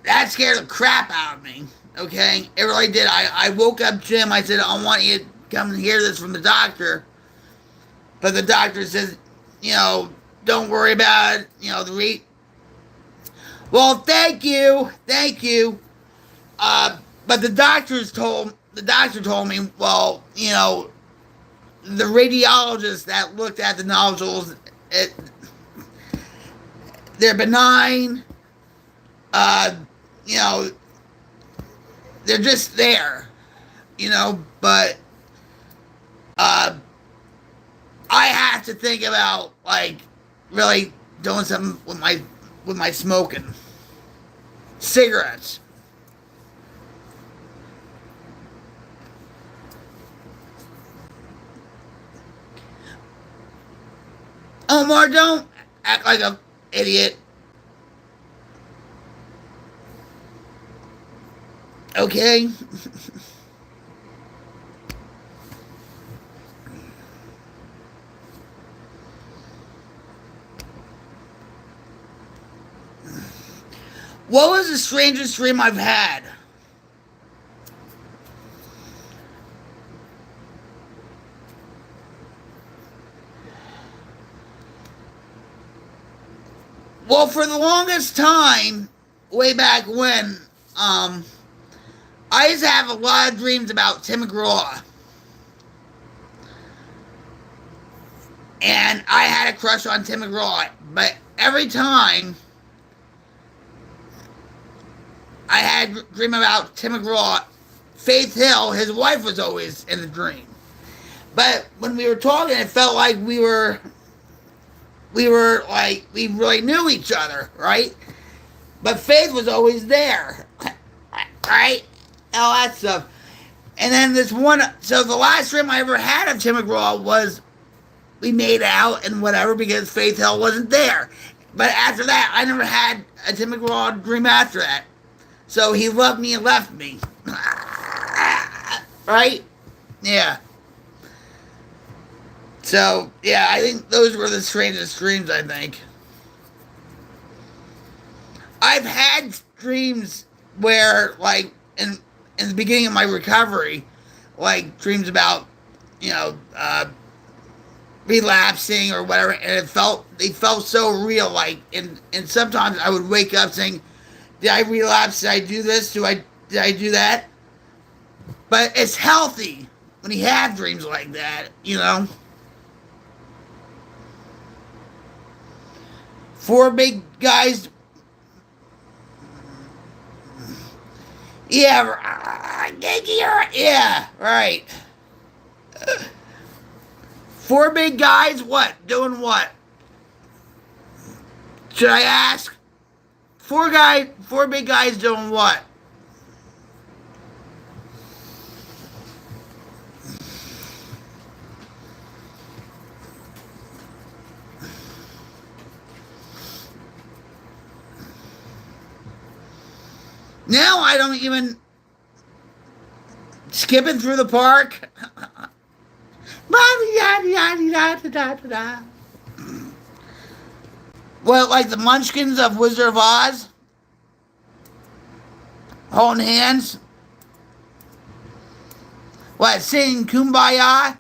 that scared the crap out of me. Okay, it really did. I woke up Jim. I said, "I want you to come and hear this from the doctor," but the doctor says, "Don't worry about it. Well, thank you. But the doctor told me, well, the radiologist that looked at the nodules, they're benign. Uh, you know, they're just there. But uh, I have to think about like really doing something with my smoking cigarettes. Omar, don't act like an idiot. Okay? What was the strangest dream I've had? Well, for the longest time, way back when, I used to have a lot of dreams about Tim McGraw. And I had a crush on Tim McGraw. But every time I had a dream about Tim McGraw, Faith Hill, his wife, was always in the dream. But when we were talking, it felt like we were like we really knew each other, right? But Faith was always there, right? all that stuff. And then this one, so the last dream I ever had of Tim McGraw was we made out and whatever because Faith Hill wasn't there. But after that, I never had a Tim McGraw dream after that. So he loved me and left me. Right? Yeah. So, yeah, I think those were the strangest dreams, I think. I've had dreams where, like, in the beginning of my recovery, like, dreams about, you know, relapsing or whatever, and they felt so real, like, and sometimes I would wake up saying, did I relapse? Did I do this? Did I do that? But it's healthy when you have dreams like that, you know? Four big guys. Yeah, yeah, right. Four big guys, what? Doing what? Should I ask? Four big guys doing what? Now I don't even skipping through the park. Well, like the Munchkins of Wizard of Oz, holding hands. What, singing Kumbaya?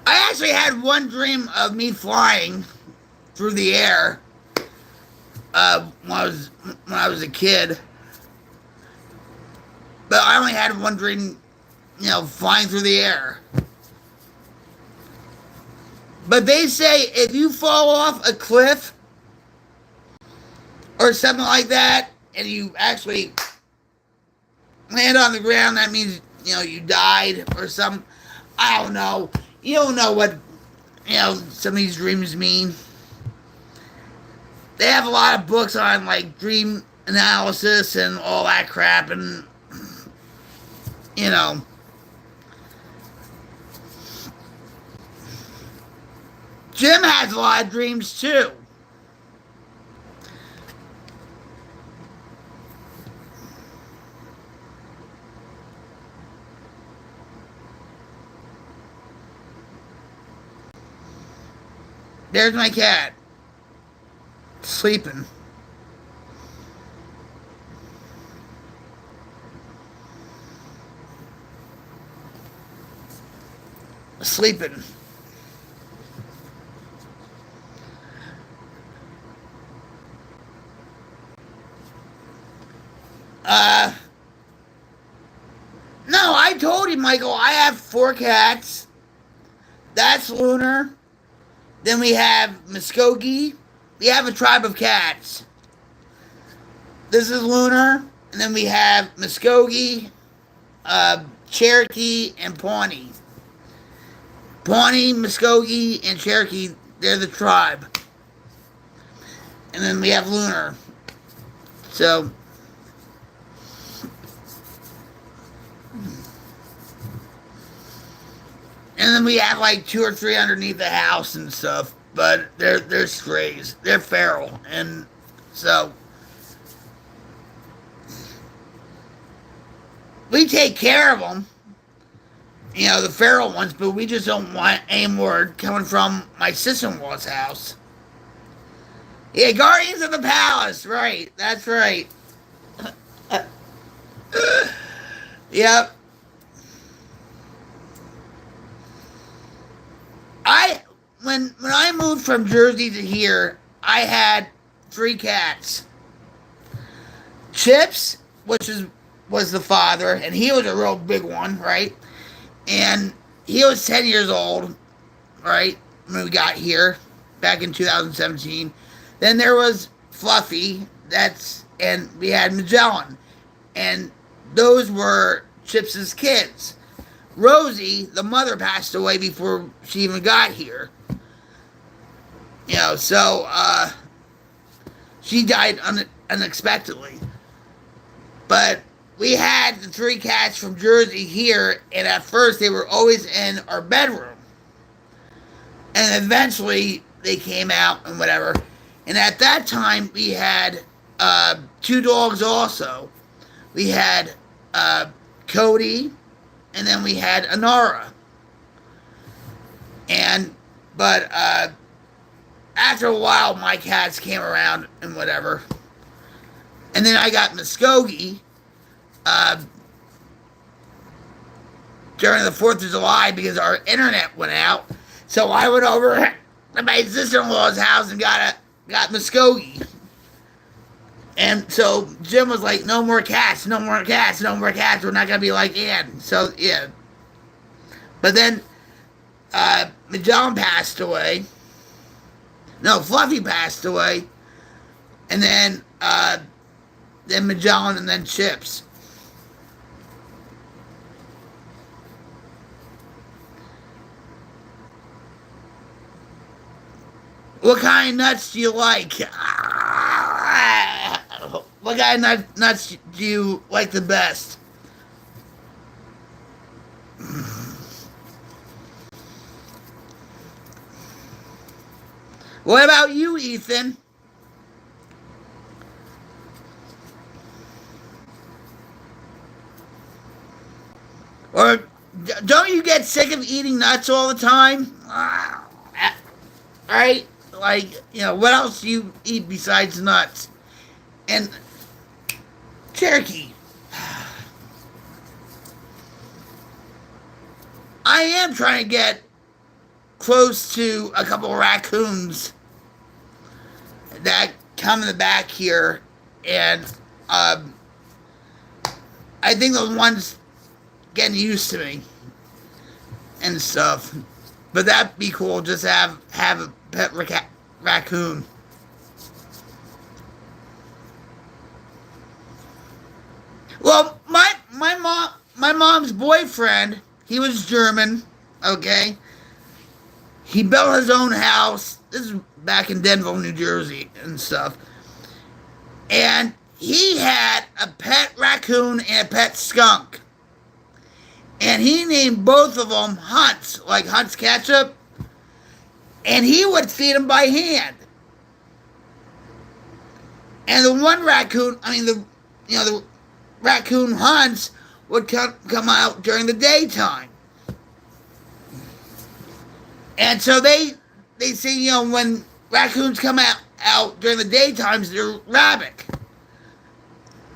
I actually had one dream of me flying through the air when I was a kid. But I only had one dream, you know, flying through the air. But they say if you fall off a cliff or something like that, and you actually land on the ground, that means, you know, you died or something. I don't know. You don't know what, you know, some of these dreams mean. They have a lot of books on, like, dream analysis and all that crap, and, you know. Jim has a lot of dreams, too. There's my cat. Sleeping. Sleeping. No, I told you, Michael, I have 4 cats. That's Lunar. Then we have Muskogee. We have a tribe of cats. This is Lunar. And then we have Muskogee, Cherokee, and Pawnee. Pawnee, Muskogee, and Cherokee, they're the tribe. And then we have Lunar. So, and then we have like 2 or 3 underneath the house and stuff. But they're strays. They're feral. And so we take care of them. You know, the feral ones, but we just don't want any more coming from my sister-in-law's house. Yeah, Guardians of the Palace, right. That's right. Yep. When I moved from Jersey to here, I had 3 cats. Chips, which was the father, and he was a real big one, right? And he was 10 years old, right, when we got here, back in 2017. Then there was Fluffy, and we had Magellan. And those were Chips' kids. Rosie, the mother, passed away before she even got here. You know, so she died unexpectedly. But we had the three cats from Jersey here, and at first they were always in our bedroom. And eventually they came out and whatever. And at that time we had two dogs also. We had Cody, and then we had Anara. But after a while, my cats came around and whatever. And then I got Muskogee during the 4th of July because our internet went out. So I went over to my sister-in-law's house and got Muskogee. And so Jim was like, no more cats, no more cats, no more cats. We're not going to be like Ann. So, yeah. But then Magellan passed away. No, Fluffy passed away. And then Magellan and then Chips. What kind of nuts do you like? What kind of nuts do you like the best? What about you, Ethan? Or don't you get sick of eating nuts all the time? Right? Like, you know, what else do you eat besides nuts? And Cherokee. I am trying to get close to a couple of raccoons that come in the back here, and I think the one's getting used to me and stuff. But that'd be cool, just to have a pet raccoon. Well, my mom's boyfriend, he was German, okay? He built his own house. This is back in Denville, New Jersey and stuff. And he had a pet raccoon and a pet skunk. And he named both of them Hunts, like Hunt's ketchup. And he would feed them by hand. And the one raccoon, the raccoon Hunts would come out during the daytime. And so they say, you know, when raccoons come out during the daytimes, they're rabid.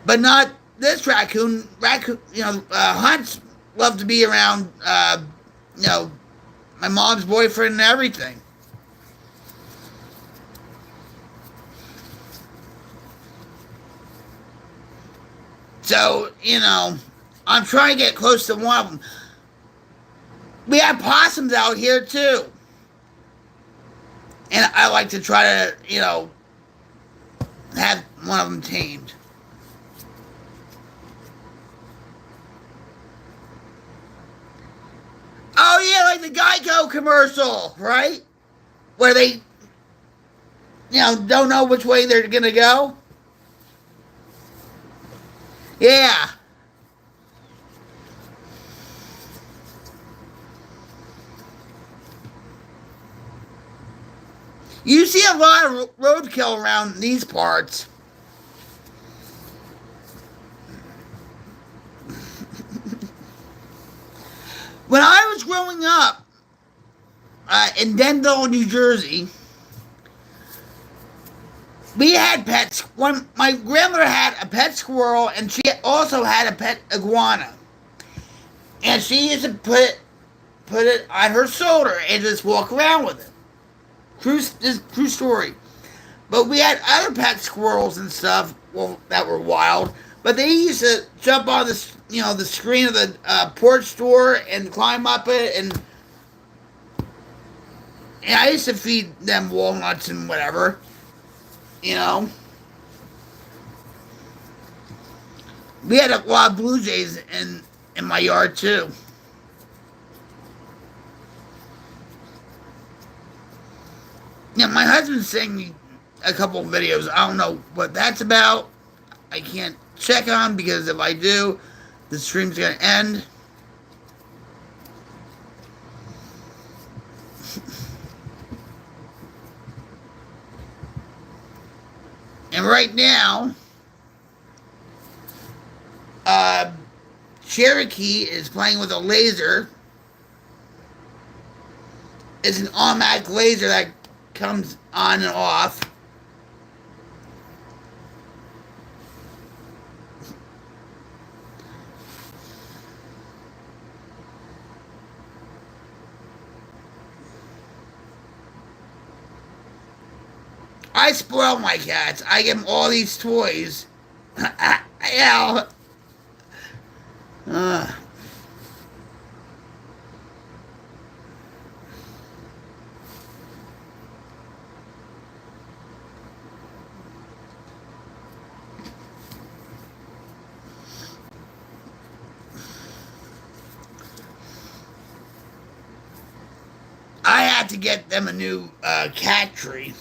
But not this raccoon. Hunts love to be around, my mom's boyfriend and everything. So, you know, I'm trying to get close to one of them. We have possums out here, too. And I like to try to, you know, have one of them tamed. Oh, yeah, like the Geico commercial, right? Where they, you know, don't know which way they're going to go. Yeah. You see a lot of roadkill around these parts. When I was growing up in Denville, New Jersey, we had pets. My grandmother had a pet squirrel, and she also had a pet iguana. And she used to put it on her shoulder and just walk around with it. True story. But we had other pet squirrels and stuff, well, that were wild. But they used to jump on the screen of the porch door and climb up it, and I used to feed them walnuts and whatever. You know, we had a lot of blue jays in my yard too. someone sent me a couple of videos. I don't know what that's about. I can't check on because if I do, the stream's gonna end. And right now, Cherokee is playing with a laser. It's an automatic laser that comes on and off. I spoil my cats. I give them all these toys. Yeah. I had to get them a new cat tree.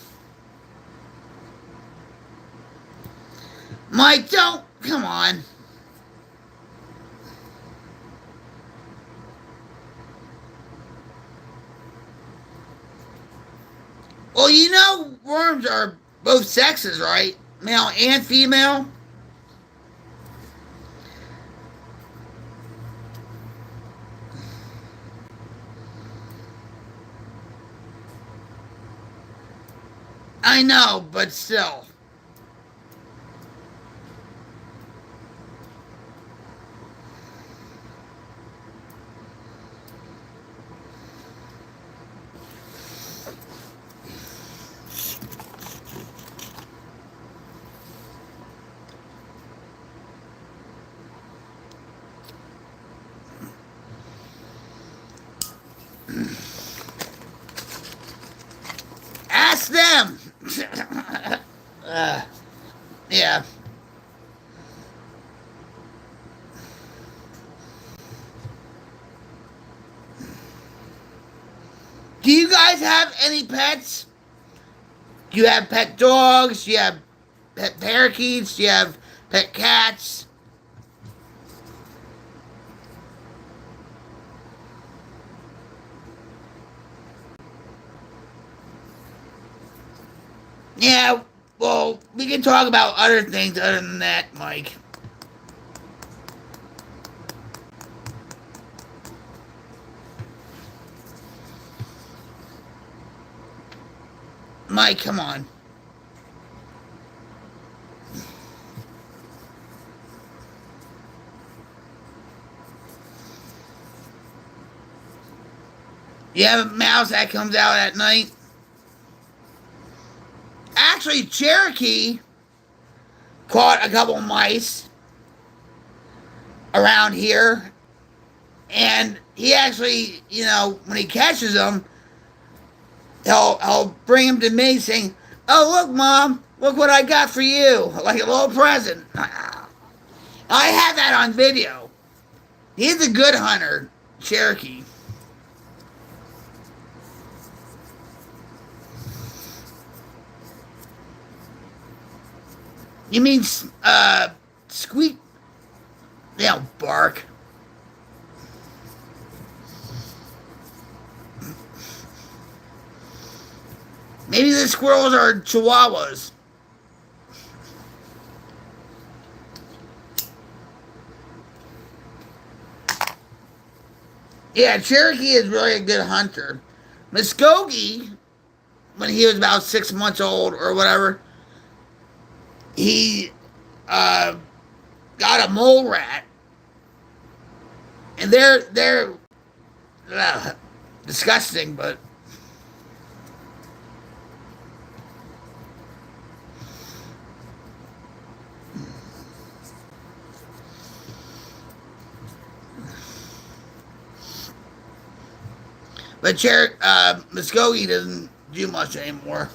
Mike, don't. Come on. Well, you know worms are both sexes, right? Male and female. I know, but still. Ask them. Yeah. Do you guys have any pets? Do you have pet dogs? Do you have pet parakeets? Do you have pet cats? Yeah, well, we can talk about other things other than that, Mike. Mike, come on. You have a mouse that comes out at night? Actually, Cherokee caught a couple mice around here. And he actually, you know, when he catches them, he'll bring them to me saying, "Oh, look, Mom, look what I got for you." Like a little present. I have that on video. He's a good hunter, Cherokee. You mean, squeak? They don't bark. Maybe the squirrels are chihuahuas. Yeah, Cherokee is really a good hunter. Muskogee, when he was about 6 months old or whatever, he got a mole rat, and they're disgusting, but Muskogee doesn't do much anymore.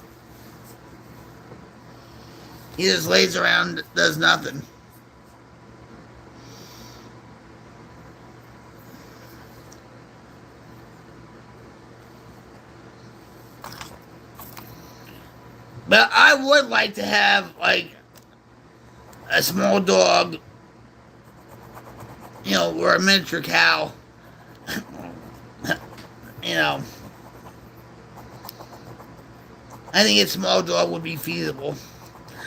He just lays around, does nothing. But I would like to have like a small dog, or a miniature cow. you know, I think a small dog would be feasible.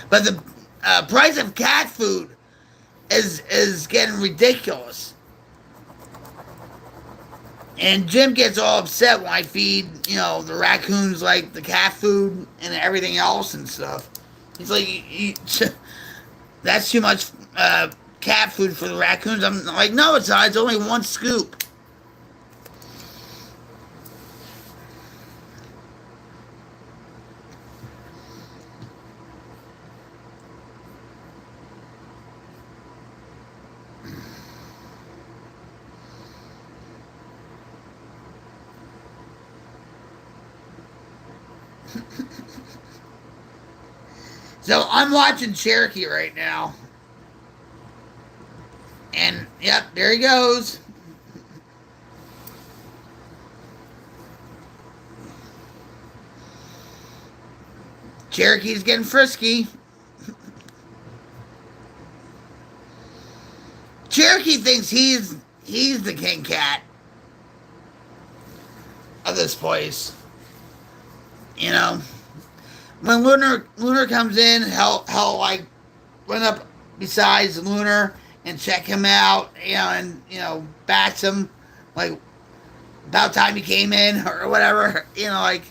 But the price of cat food is getting ridiculous. And Jim gets all upset when I feed, the raccoons like the cat food and everything else and stuff. He's like, that's too much cat food for the raccoons. I'm like, no, it's not. It's only one scoop. So I'm watching Cherokee right now. And, yep, there he goes. Cherokee's getting frisky. Cherokee thinks he's the king cat of this place. When Lunar comes in, he'll like run up besides Lunar and check him out, and bats him like about time he came in or whatever, like.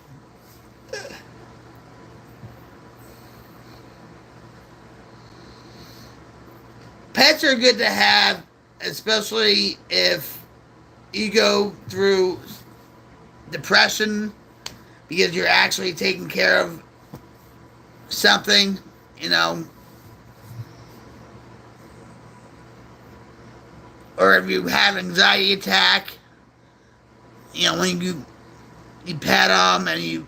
Pets are good to have, especially if you go through depression, because you're actually taking care of something, or if you have an anxiety attack, when you pet them and you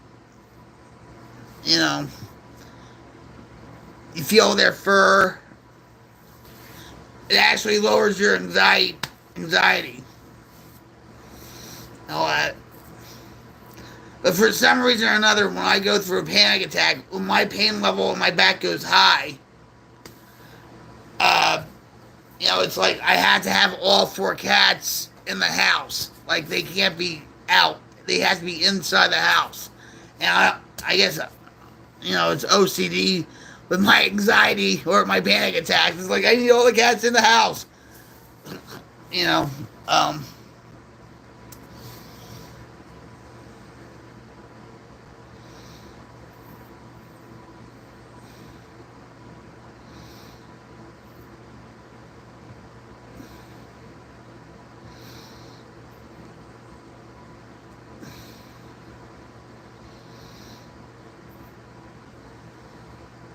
feel their fur, it actually lowers your anxiety. All that. But for some reason or another, when I go through a panic attack, when my pain level in my back goes high, it's like I have to have all 4 cats in the house. Like, they can't be out. They have to be inside the house. And I guess, it's OCD with my anxiety or my panic attacks. It's like, I need all the cats in the house.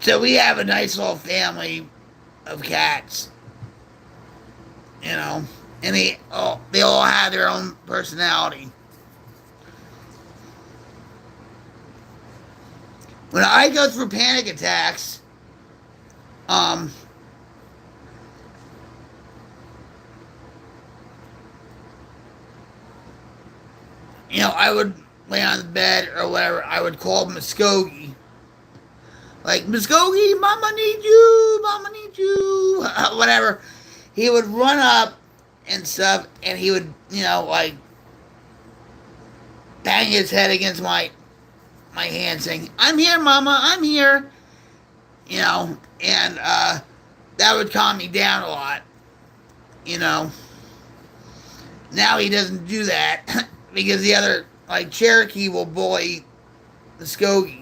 So we have a nice little family of cats, and they all have their own personality. When I go through panic attacks, I would lay on the bed or whatever. I would call Muskogee. Like, Muskogee, Mama needs you, whatever. He would run up and stuff, and he would, like, bang his head against my hand saying, I'm here, Mama, I'm here. And that would calm me down a lot, Now he doesn't do that because the other, like, Cherokee will bully Muskogee.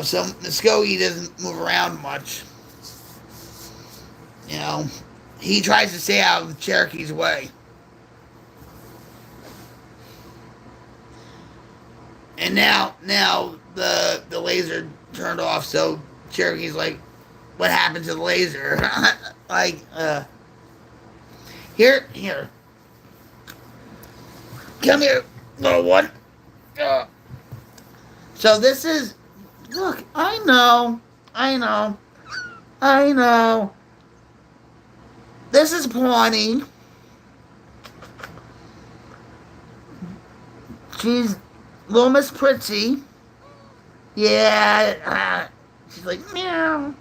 So Muskogee doesn't move around much. He tries to stay out of Cherokee's way. And now the laser turned off, so Cherokee's like, what happened to the laser? Like, here. Come here, little one. So this is, look, I know. This is Pawnee. She's Little Miss Pritzy. Yeah. She's like, meow.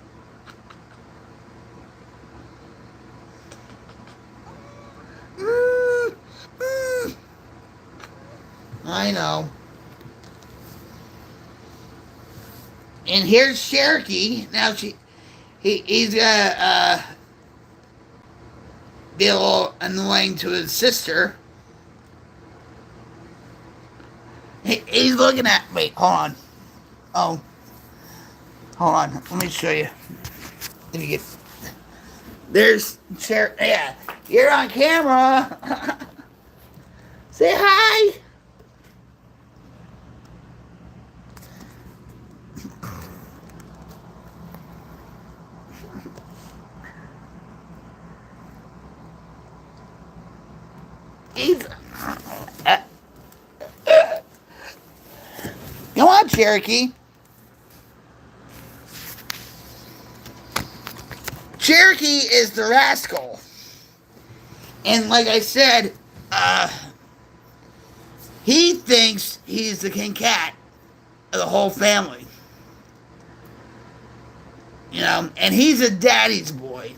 Mm, mm. I know. And here's Cherokee. Now he's gonna be a little annoying to his sister. He's looking at. Wait, hold on. Oh, hold on. Let me show you. Let me get. There's Cher. Yeah, you're on camera. Say hi. He's. Come on, Cherokee. Cherokee is the rascal. And like I said, he thinks he's the king cat of the whole family. You know, and he's a daddy's boy.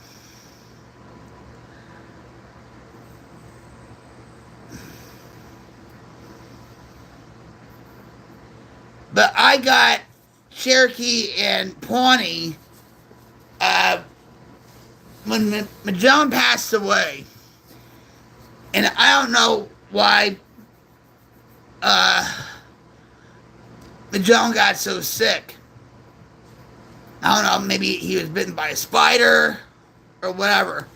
But I got Cherokee and Pawnee when Magellan passed away. And I don't know why Magellan got so sick. I don't know, maybe he was bitten by a spider or whatever.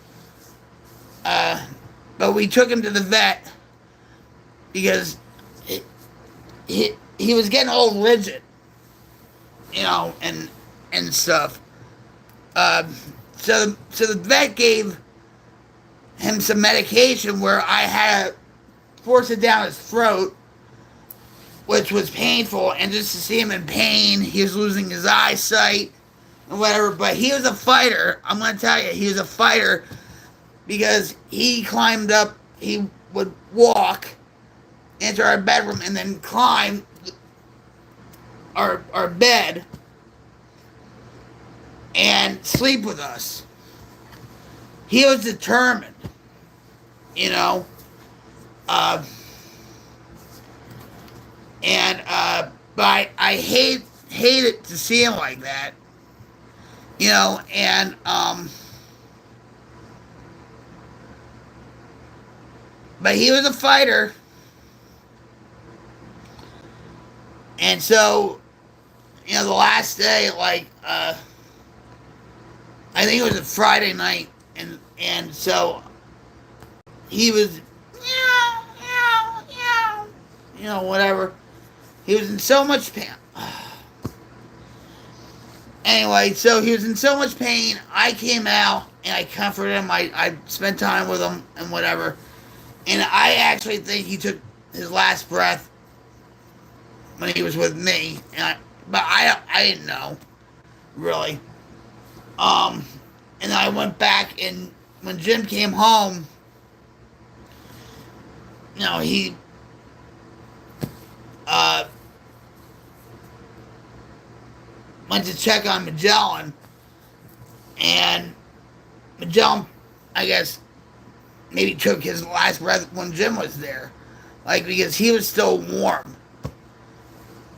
But we took him to the vet because he was getting all rigid, you know, and stuff. So the vet gave him some medication where I had to force it down his throat, which was painful, and just to see him in pain, he was losing his eyesight and whatever. But he was a fighter. I'm gonna tell you, he was a fighter because he climbed up. He would walk into our bedroom and then climb our bed and sleep with us. He was determined, you know. But I hated to see him like that, you know. And but he was a fighter, and so, you know, the last day, like I think it was a Friday night, and so he was, you know, whatever. He was in so much pain. Anyway, so he was in so much pain. I came out and I comforted him. I spent time with him and whatever. And I actually think he took his last breath when he was with me. But I didn't know, really. And I went back, and when Jim came home, you know, he went to check on Magellan, and Magellan, I guess, maybe took his last breath when Jim was there, like, because he was still warm,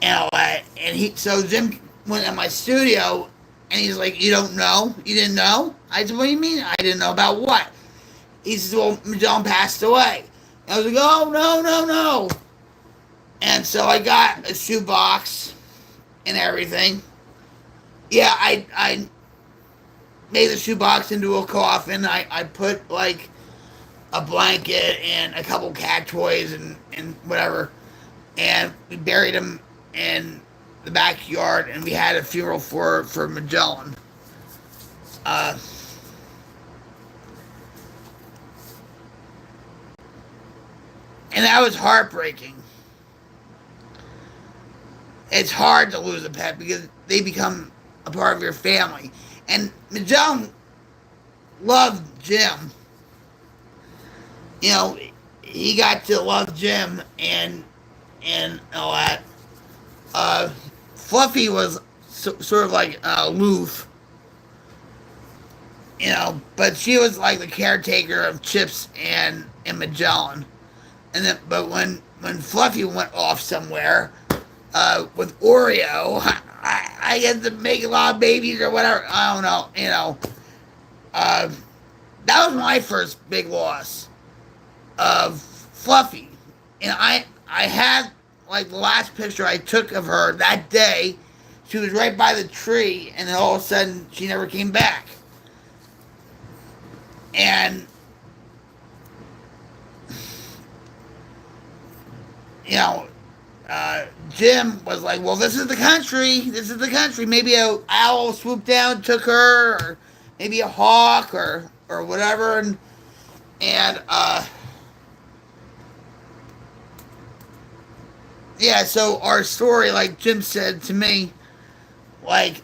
and all that. And so Jim went in my studio, and he's like, "You don't know? You didn't know?" I said, "What do you mean? I didn't know about what?" He says, "Well, Magellan passed away." And I was like, "Oh, no, no, no." And so I got a shoebox and everything. Yeah, I made the shoebox into a coffin. I put, like, a blanket and a couple cat toys and whatever. And we buried him in the backyard, and we had a funeral for Magellan. And that was heartbreaking. It's hard to lose a pet because they become a part of your family. And Magellan loved Jim. You know, he got to love Jim and all that Fluffy was sort of like aloof, but she was like the caretaker of Chips and Magellan. And then, but when Fluffy went off somewhere with Oreo, I get to make a lot of babies or whatever. I don't know, Uh, that was my first big loss of Fluffy, and I had like the last picture I took of her that day. She was right by the tree, and then all of a sudden she never came back. And you know, Jim was like, "Well, this is the country. This is the country. Maybe a owl swooped down, took her, or maybe a hawk, or whatever." And yeah. So our story, like Jim said to me, like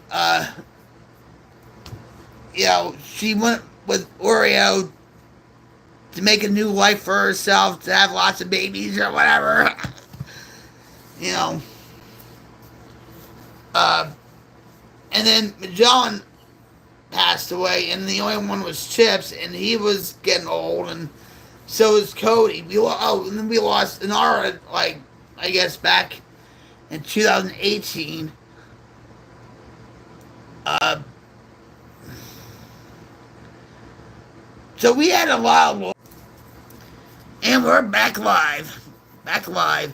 she went with Oreo to make a new life for herself, to have lots of babies or whatever. you know. Uh, and then Magellan passed away, and the only one was Chips, and he was getting old, and so was Cody. And then we lost Inara, like I guess back in 2018. Uh, so we had a lot of, and we're back live, back live.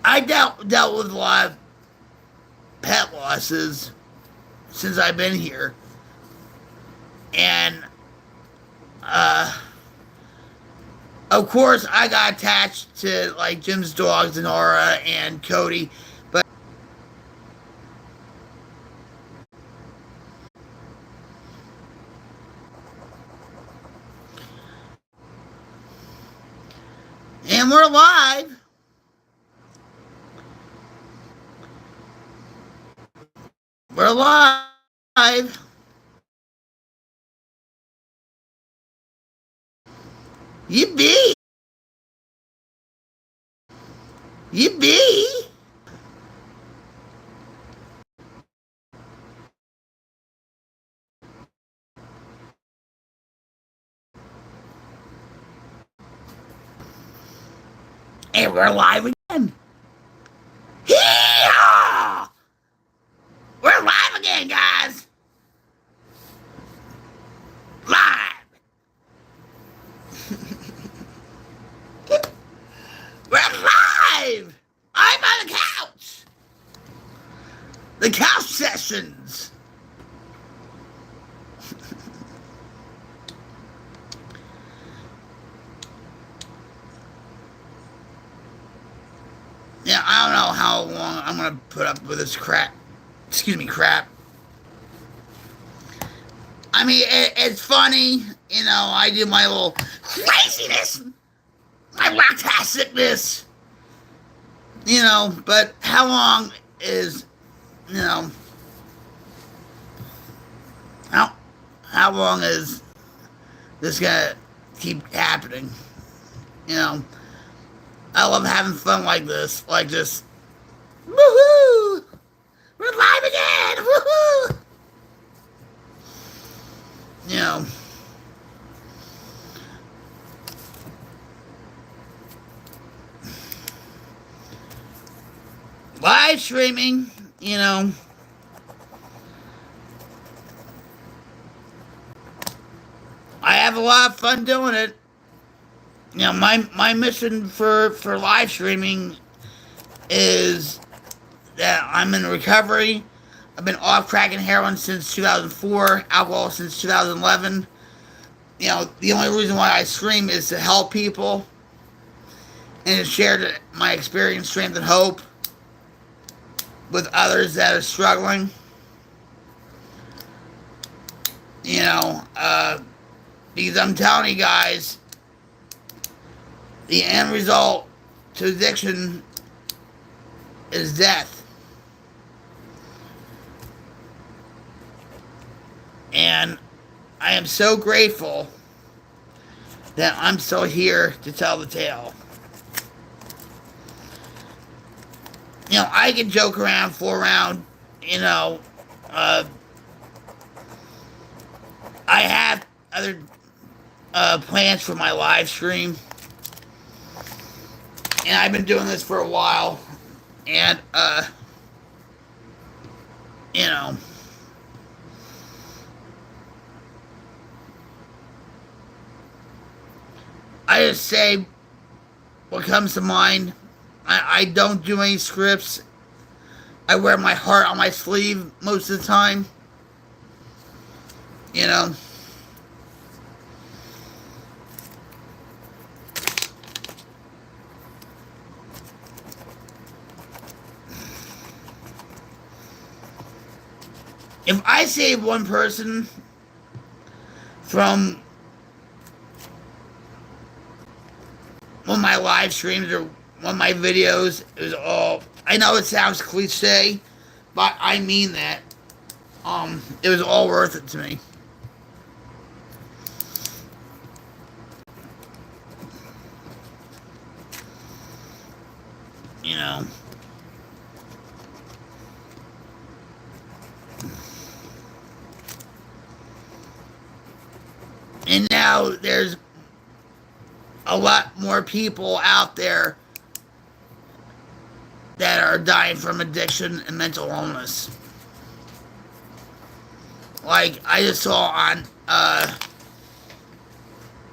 I dealt with a lot of pet losses since I've been here, and of course I got attached to like Jim's dogs, Nora and Cody, but and we're live. We're live. Yippee! Yippee! And we're live again. Hee-haw! We're live again, guys. Live. We're live. I'm on the couch. The couch sessions. Yeah, I don't know how long I'm gonna put up with this crap. Excuse me, crap. I mean, it's funny, I do my little craziness, my rock sickness, but how long is, how long is this gonna keep happening? I love having fun like this, like just, woohoo! We're live again, woohoo! Live streaming, I have a lot of fun doing it. My mission for live streaming is that I'm in recovery. I've been off crack and heroin since 2004, alcohol since 2011. The only reason why I stream is to help people and to share my experience, strength, and hope with others that are struggling. Because I'm telling you guys, the end result to addiction is death. And I am so grateful that I'm still here to tell the tale. I can joke around, fool around, you know. Uh, I have other plans for my live stream, and I've been doing this for a while, and you know, I just say what comes to mind. I don't do any scripts. I wear my heart on my sleeve most of the time. You know. If I save one person from one of my live streams or one of my videos, it was all. I know it sounds cliche, but I mean that. It was all worth it to me. You know. And now there's a lot more people out there that are dying from addiction and mental illness. Like I just saw on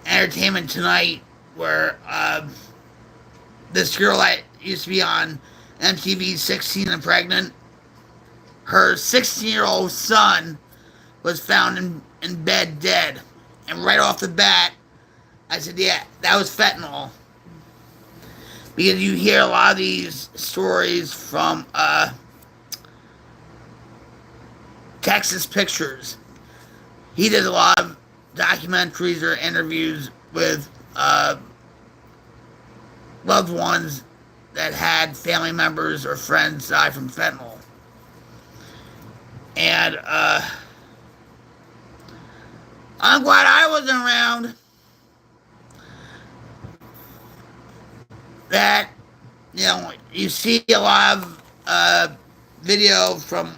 Entertainment Tonight where this girl that used to be on MTV 16 and Pregnant, her 16-year-old son was found in bed dead. And right off the bat, I said, yeah, that was fentanyl. Because you hear a lot of these stories from Texas Pictures. He does a lot of documentaries or interviews with loved ones that had family members or friends die from fentanyl. And I'm glad I wasn't around. That, you see a lot of video from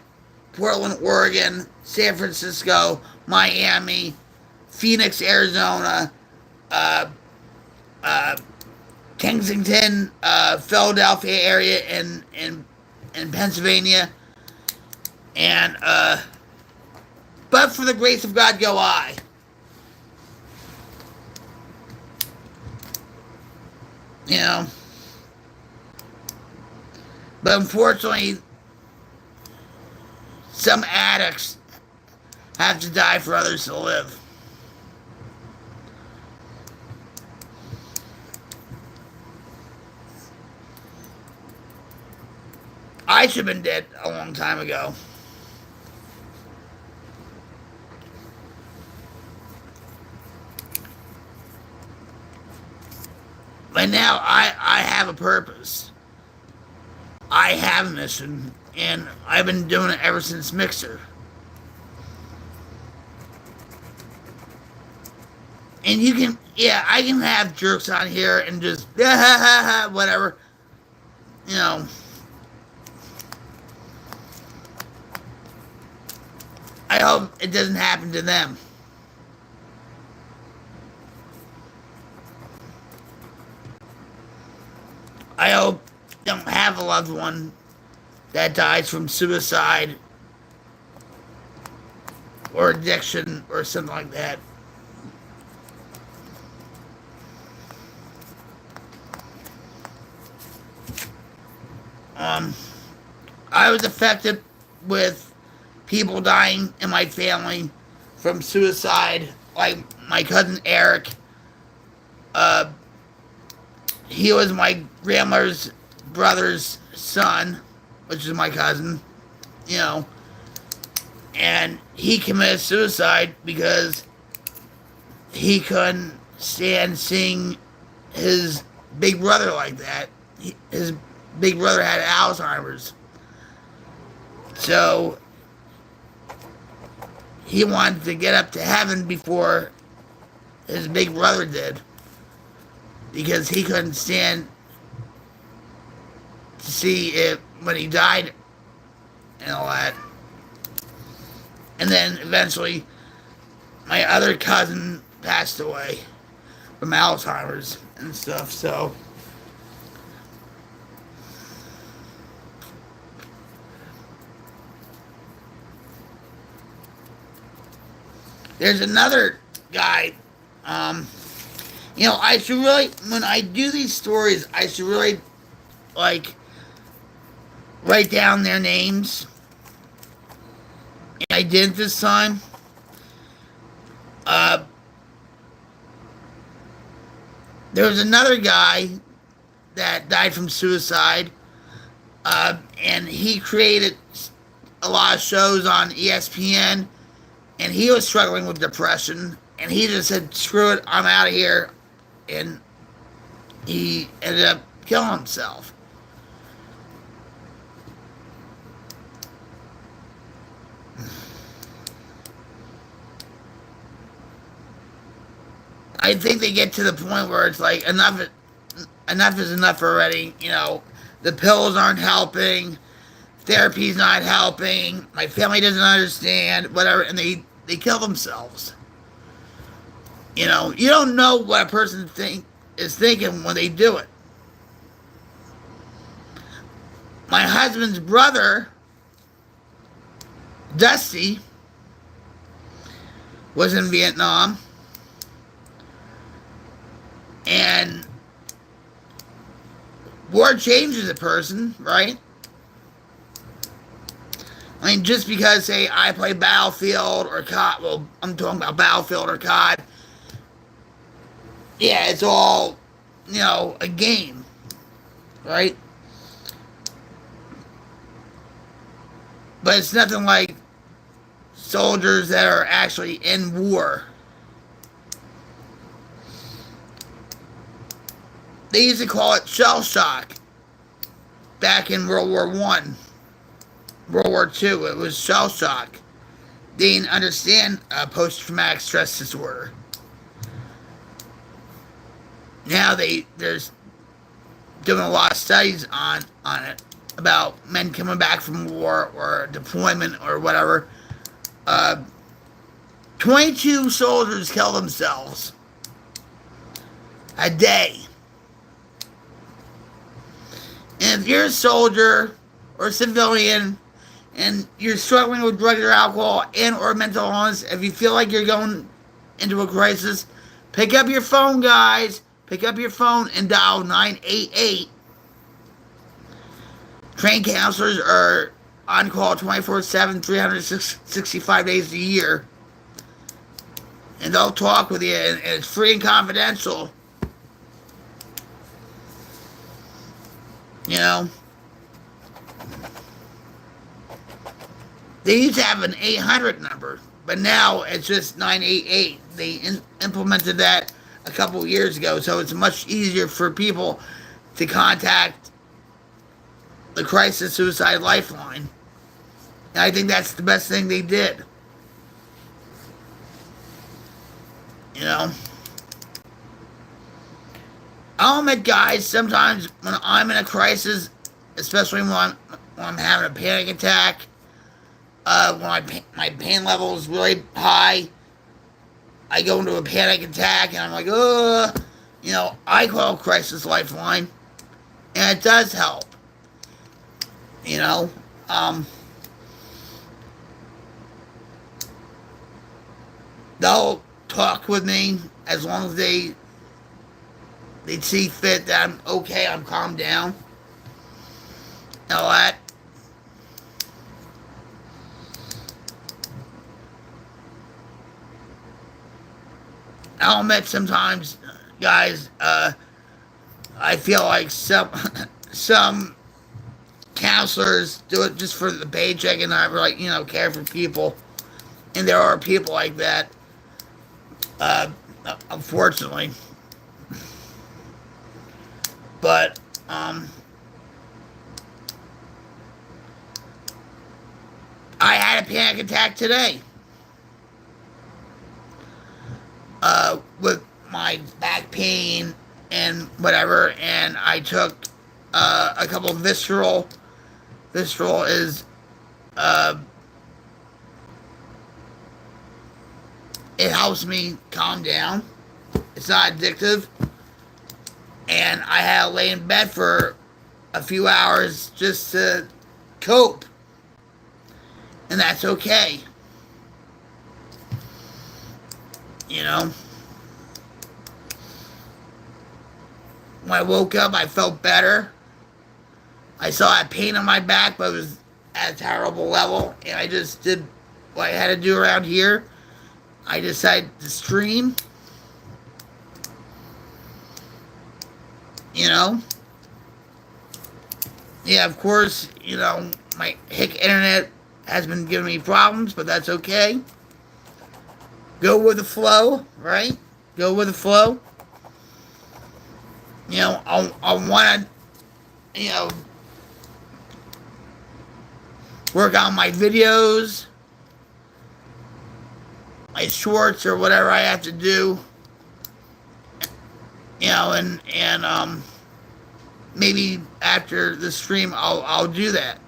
Portland, Oregon, San Francisco, Miami, Phoenix, Arizona, Kensington, Philadelphia area, in Pennsylvania, and but for the grace of God go I. But unfortunately, some addicts have to die for others to live. I should have been dead a long time ago. But now I have a purpose. I have a mission, and I've been doing it ever since Mixer. And you can, I can have jerks on here and just, whatever. I hope it doesn't happen to them. I hope you don't have a loved one that dies from suicide or addiction or something like that. I was affected with people dying in my family from suicide, like my cousin Eric. He was my grandmother's brother's son, which is my cousin, and he committed suicide because he couldn't stand seeing his big brother like that. His big brother had Alzheimer's. So he wanted to get up to heaven before his big brother did because he couldn't stand to see it when he died and all that. And then eventually, my other cousin passed away from Alzheimer's and stuff, so. There's another guy, I should really, when I do these stories, I should really, like, write down their names. And I did this time. There was another guy that died from suicide, and he created a lot of shows on ESPN, and he was struggling with depression, and he just said, screw it, I'm out of here, and he ended up killing himself. I think they get to the point where it's like enough is enough already. The pills aren't helping, therapy's not helping, my family doesn't understand, whatever, and they kill themselves. You don't know what a person is thinking when they do it. My husband's brother, Dusty, was in Vietnam. And war changes a person, right? I mean, just because, say, I play Battlefield or COD, well, I'm talking about Battlefield or COD, yeah, it's all, a game, right? But it's nothing like soldiers that are actually in war. They used to call it shell shock back in World War I. World War II, it was shell shock. They didn't understand post-traumatic stress disorder. Now there's doing a lot of studies on it about men coming back from war or deployment or whatever. 22 soldiers kill themselves a day. And if you're a soldier or a civilian and you're struggling with drugs or alcohol and or mental illness, if you feel like you're going into a crisis, pick up your phone, guys. Pick up your phone and dial 988. Trained counselors are on call 24/7, 365 days a year. And they'll talk with you, and it's free and confidential. They used to have an 800 number, but now it's just 988. They implemented that a couple years ago, so it's much easier for people to contact the Crisis Suicide Lifeline. And I think that's the best thing they did. I'll admit, guys, sometimes when I'm in a crisis, especially when I'm having a panic attack, when my pain level is really high, I go into a panic attack and I'm like, I call Crisis Lifeline, and it does help. They'll talk with me as long as they see fit that I'm okay, I'm calmed down. And all that. I'll admit sometimes, guys, I feel like some counselors do it just for the paycheck and not really, care for people. And there are people like that, unfortunately. But, I had a panic attack today. with my back pain and whatever, and I took a couple of visceral. Visceral is it helps me calm down. It's not addictive, and I had to lay in bed for a few hours just to cope, and that's okay. You know, when I woke up, I felt better. I saw that pain on my back, but it was at a terrible level, and I just did what I had to do around here. I decided to stream. You know? Yeah, of course, you know, my hick internet has been giving me problems, but that's okay. Go with the flow, right? Go with the flow. You know, I want to, you know, work on my videos, my shorts, or whatever I have to do. You know, and maybe after the stream, I'll do that.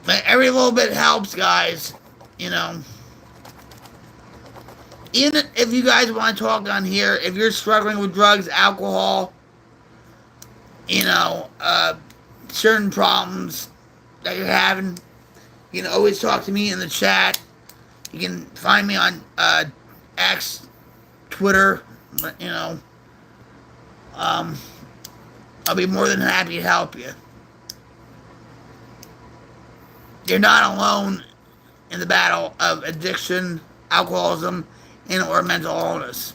But every little bit helps, guys. You know. Even if you guys want to talk on here, if you're struggling with drugs, alcohol, you know, certain problems that you're having, you can always talk to me in the chat. You can find me on X, Twitter, you know. I'll be more than happy to help you. You're not alone in the battle of addiction, alcoholism, and or mental illness.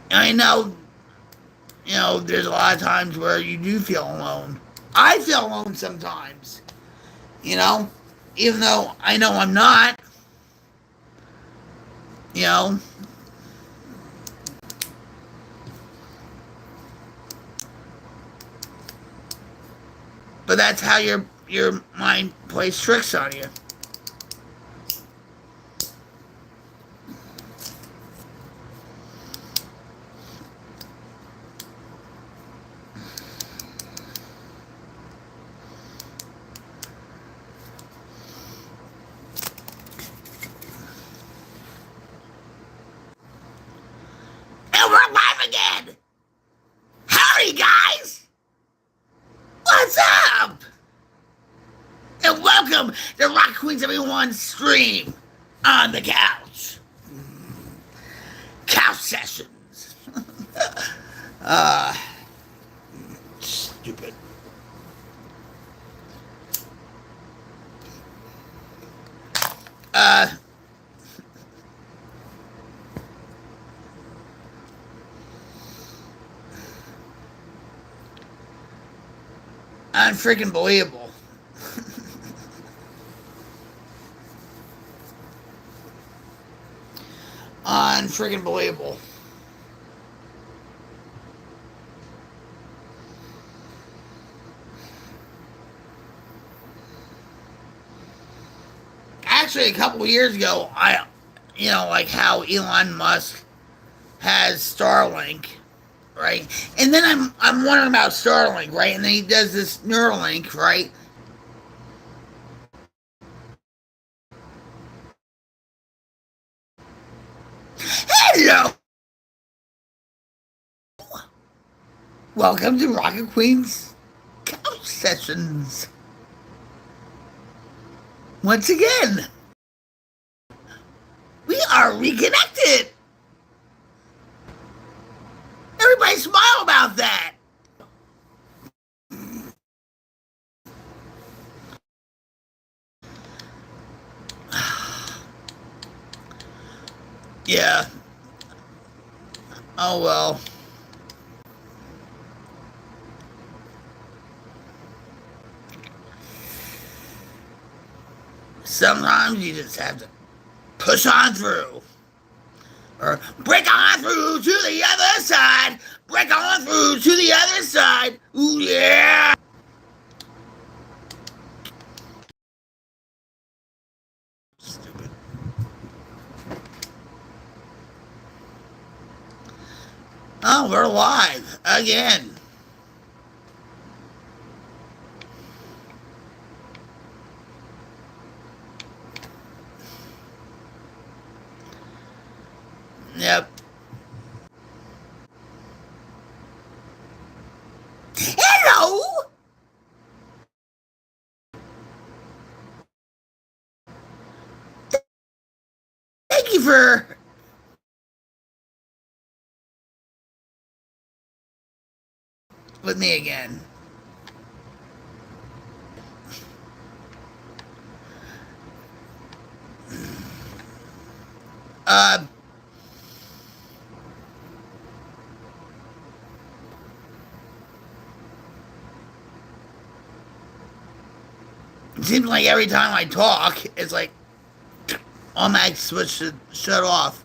And I know, you know, there's a lot of times where you do feel alone. I feel alone sometimes, you know, even though I know I'm not, you know. But that's how your mind plays tricks on you. And we're live again! Howdy, guys! What's up? And welcome to RocketQueen71's stream on the couch. Couch sessions. Stupid. Unfreaking believable. Unfreaking believable. Actually, a couple of years ago, you know, like how Elon Musk has Starlink, right? And then I'm wondering about Starlink, right? And then he does this Neuralink, right? Hello! Welcome to Rocket Queen's Couch Sessions. Once again, we are reconnected. Everybody smile about that. Yeah. Oh well. Sometimes you just have to push on through. Or break on through to the other side. Break on through to the other side. Ooh, yeah. Stupid. Oh, we're live again. Yep. Hello. Thank you for with me again. Uh, it seems like every time I talk, it's like automatic switch should shut off.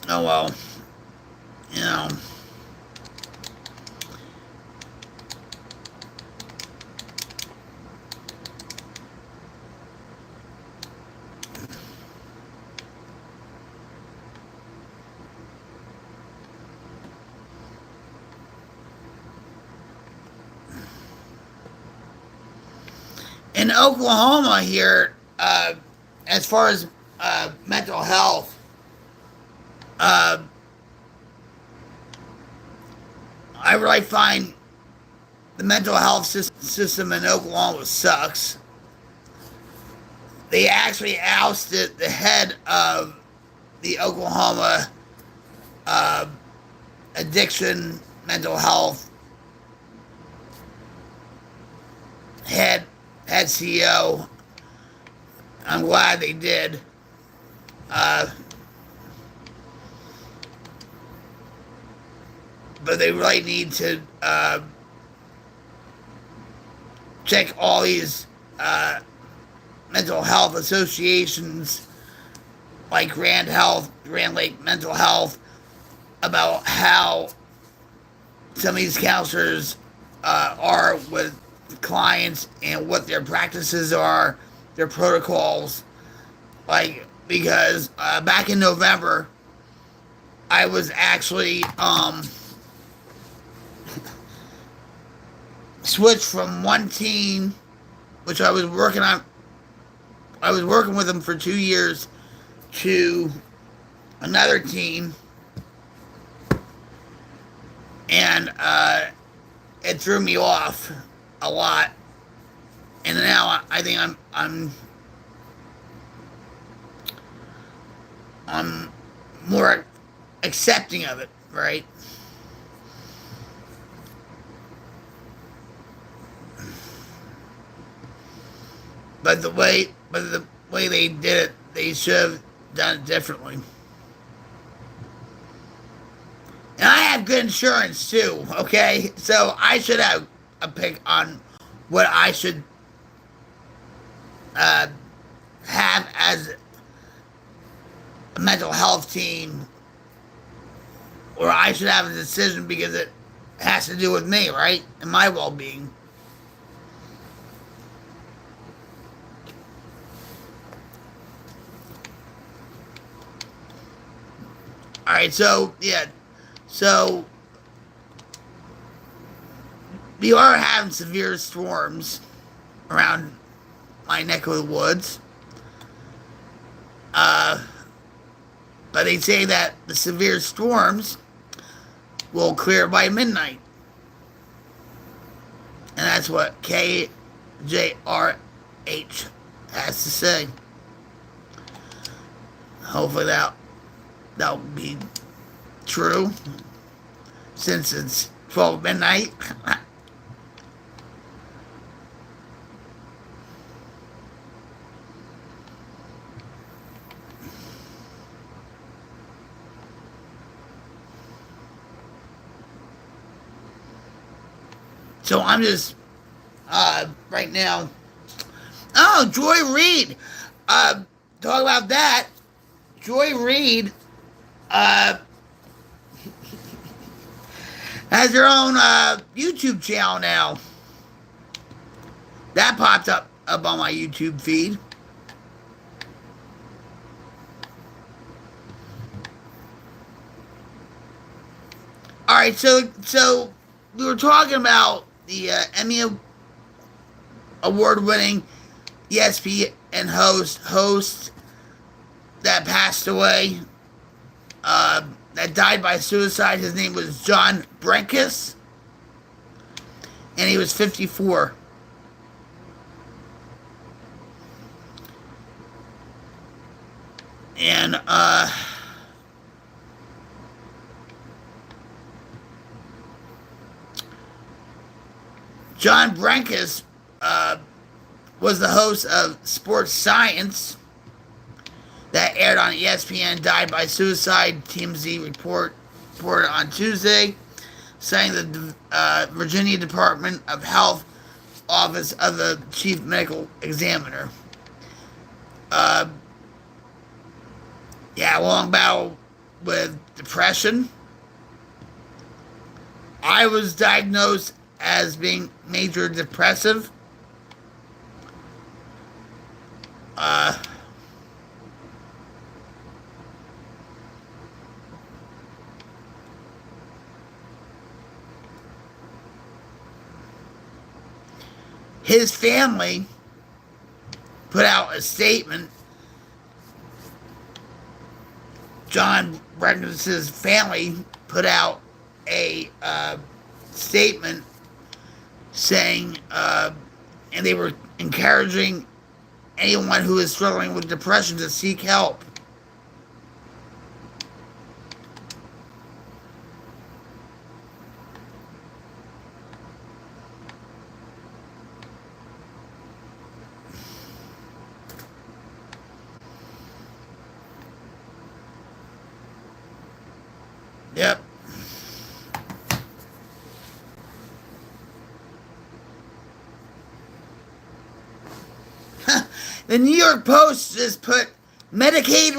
Oh well, you know. In Oklahoma here, as far as mental health, uh, I really find the mental health system in Oklahoma sucks. They actually ousted the head of the Oklahoma uh, addiction mental health head CEO. I'm glad they did. But they really need to check all these mental health associations like Grand Lake Mental Health, about how some of these counselors are with clients and what their practices are, their protocols. Like, because back in November, I was actually switched from one team, which I was working on. I was working with them for 2 years, to another team, and it threw me off a lot. And now I think I'm more accepting of it, right? But the way they did it, they should have done it differently. And I have good insurance too, okay? So I should have a pick on what I should have as a mental health team, or I should have a decision because it has to do with me, right? And my well being. All right, so yeah, so we are having severe storms around my neck of the woods. But they say that the severe storms will clear by midnight. And that's what KJRH has to say. Hopefully that'll be true, since it's 12 midnight. So I'm just right now. Oh, Joy Reid. Talk about that. Joy Reid uh, has her own YouTube channel now. That popped up on my YouTube feed. All right, so we were talking about the Emmy award-winning ESPN host that passed away, that died by suicide. His name was John Brenkus, and he was 54. And John Brenkus was the host of Sports Science that aired on ESPN. Died by suicide. TMZ reported on Tuesday, saying the Virginia Department of Health Office of the Chief Medical Examiner. Yeah, long battle with depression. I was diagnosed as being major depressive. His family put out a statement. John Brenkus' family put out a statement saying, and they were encouraging anyone who is struggling with depression to seek help. Yep. The New York Post just put Medicaid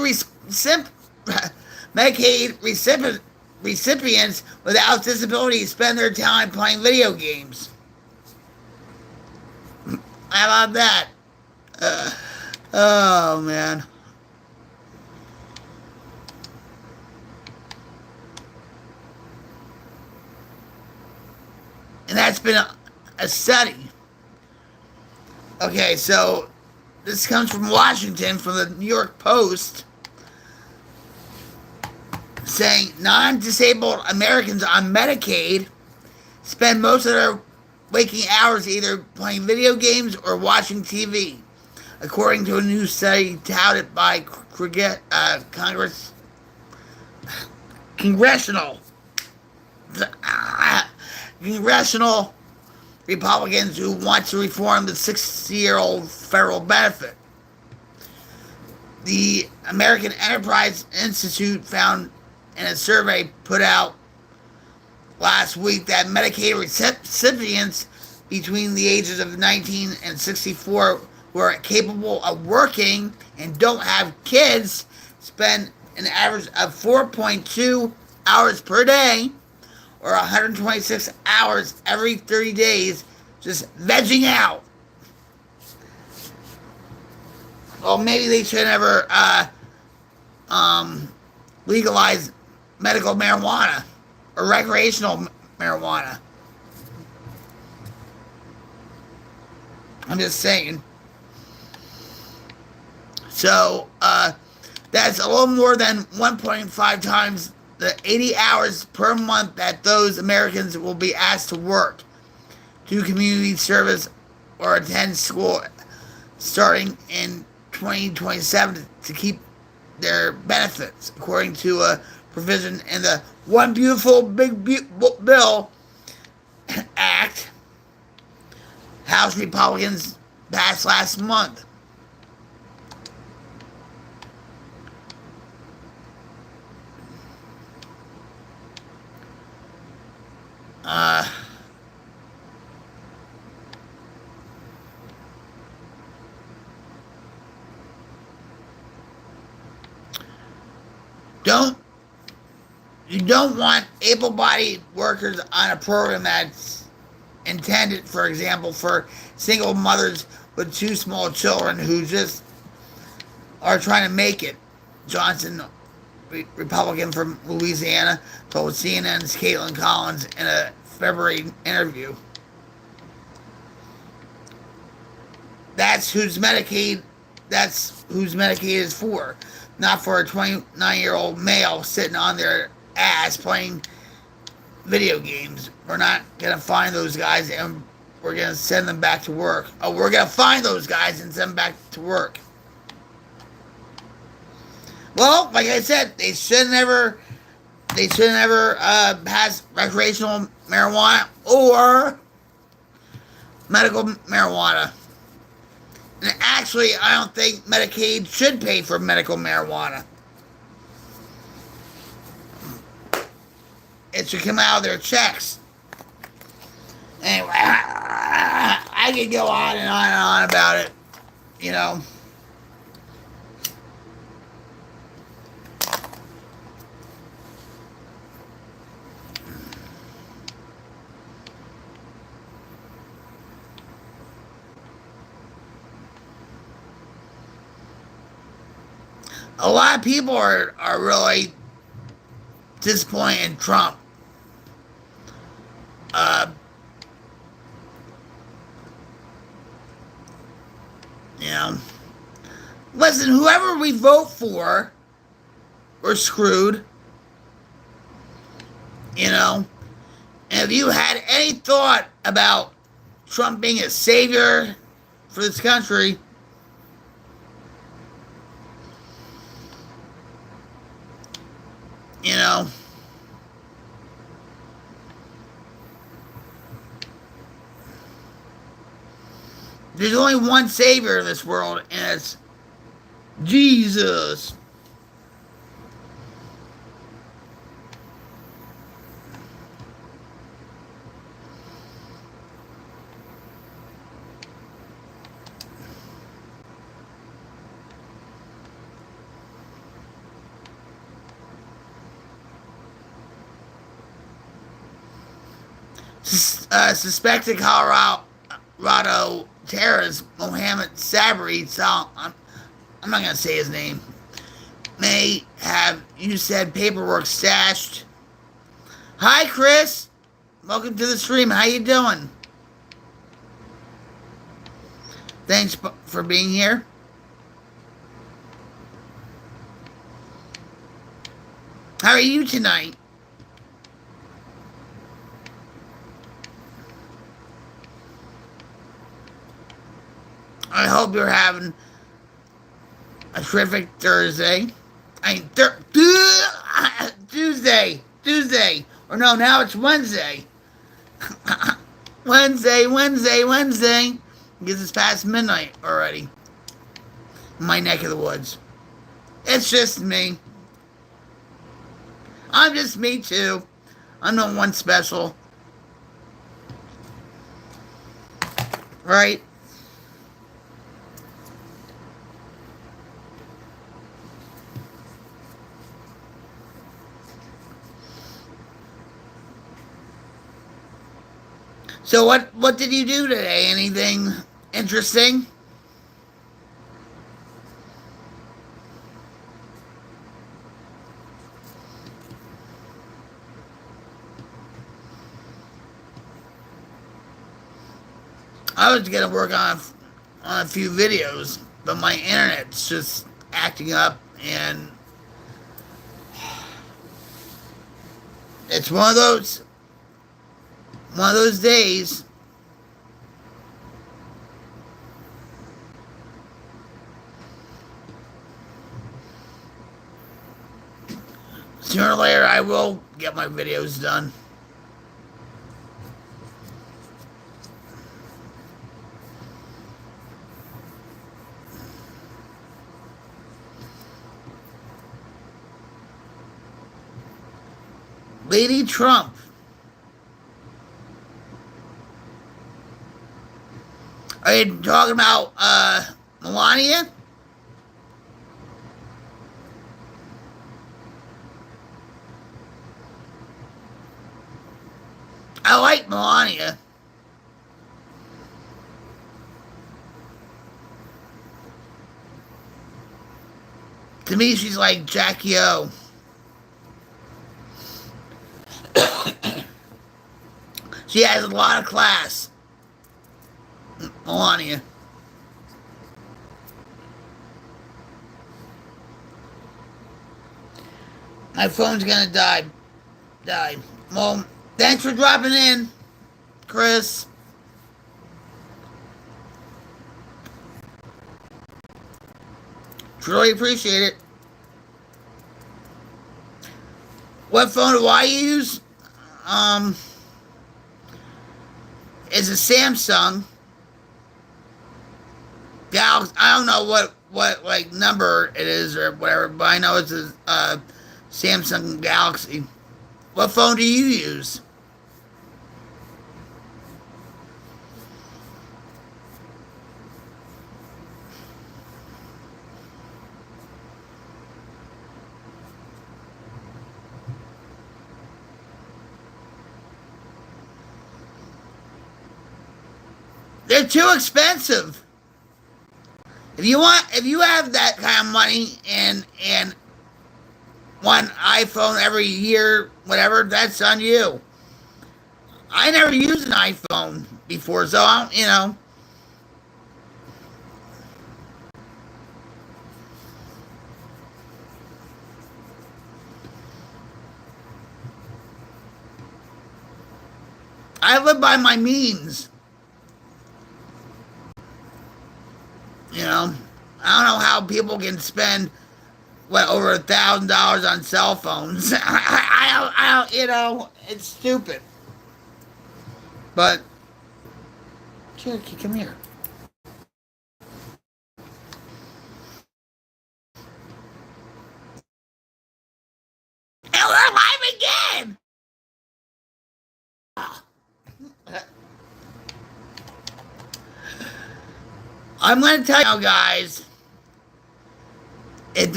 recipients without disabilities spend their time playing video games. How about that? Oh man. And that's been a study. Okay, so this comes from Washington, from the New York Post, saying non-disabled Americans on Medicaid spend most of their waking hours either playing video games or watching TV, according to a new study touted by congressional Republicans who want to reform the 60-year-old federal benefit. The American Enterprise Institute found in a survey put out last week that Medicaid recipients between the ages of 19 and 64 who are capable of working and don't have kids spend an average of 4.2 hours per day, or 126 hours every 30 days, just vegging out. Well, maybe they should never legalize medical marijuana or recreational marijuana. I'm just saying. So, that's a little more than 1.5 times the 80 hours per month that those Americans will be asked to work, do community service, or attend school starting in 2027 to keep their benefits, according to a provision in the One Beautiful Big Bill Act House Republicans passed last month. you don't want able-bodied workers on a program that's intended, for example, for single mothers with two small children who just are trying to make it. Johnson, Republican from Louisiana, told CNN's Caitlin Collins in a February interview. That's whose Medicaid is for. Not for a 29-year-old male sitting on their ass playing video games. We're not going to find those guys and we're going to send them back to work. Oh, we're going to find those guys and send them back to work. Well, like I said, they should never pass recreational marijuana or medical marijuana. And actually, I don't think Medicaid should pay for medical marijuana. It should come out of their checks. Anyway, I could go on and on and on about it, you know. A lot of people are really disappointed in Trump. You know, listen, whoever we vote for, we're screwed. You know, and if you had any thought about Trump being a savior for this country, you know, there's only one savior in this world, and it's Jesus. Suspected Colorado terrorist Mohammed Sabri, I'm not going to say his name, may have, you said, paperwork stashed. Hi, Chris. Welcome to the stream. How you doing? Thanks for being here. How are you tonight? I hope you're having a terrific Thursday. Tuesday. Or no, now it's Wednesday. Wednesday. Because it's past midnight already. In my neck of the woods. It's just me. I'm just me too. I'm no one special. Right? So what did you do today? Anything interesting? I was gonna work on a few videos, but my internet's just acting up, and it's one of those days. Sooner or later, I will get my videos done. Lady Trump. Are you talking about Melania? I like Melania. To me, she's like Jackie O. She has a lot of class. Melania. My phone's gonna die. Die. Well, thanks for dropping in, Chris. Truly appreciate it. What phone do I use? Um, it's a Samsung Galaxy. I don't know what like number it is or whatever, but I know it's a Samsung Galaxy. What phone do you use? They're too expensive. If you have that kind of money and one iPhone every year, whatever, that's on you. I never used an iPhone before, so I don't, I live by my means. I don't know how people can spend over $1,000 on cell phones. It's stupid. But Cherokee, come here. And we're live again. I'm going to tell you, guys, I'm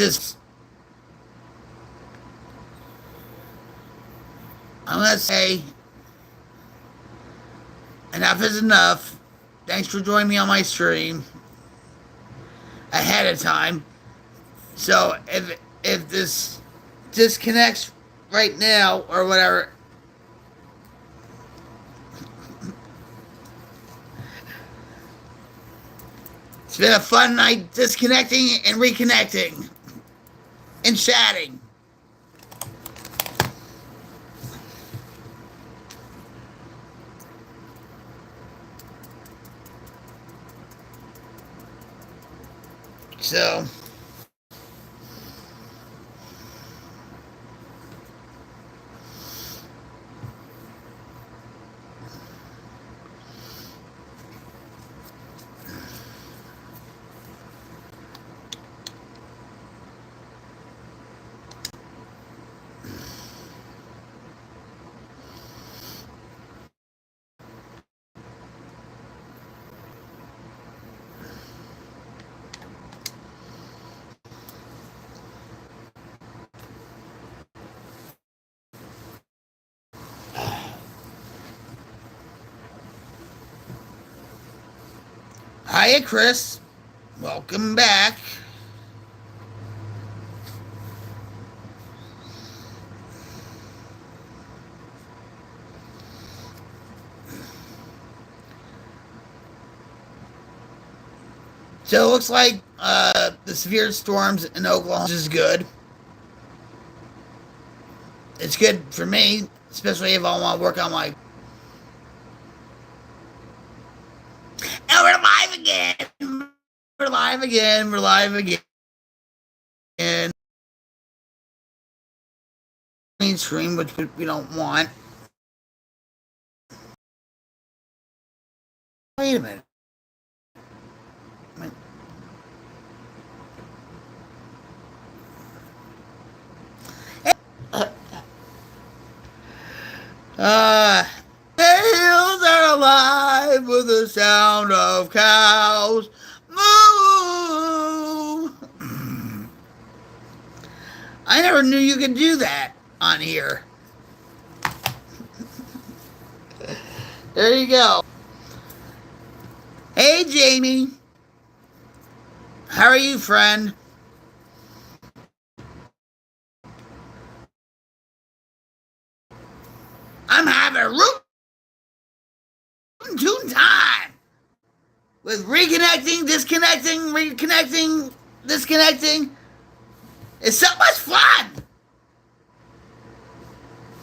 going to say enough is enough. Thanks for joining me on my stream ahead of time. So if this disconnects right now or whatever, it's been a fun night disconnecting and reconnecting and chatting. So hiya, Chris. Welcome back. So it looks like the severe storms in Oklahoma is good. It's good for me, especially if I want to work on my. And we're live again. We're live again. We're live again. Mainstream, which we don't want. Wait a minute. Hills are alive with the sound of cows. Moo! I never knew you could do that on here. There you go. Hey, Jamie. How are you, friend? I'm having a root tune time with reconnecting, disconnecting, reconnecting, disconnecting. It's so much fun.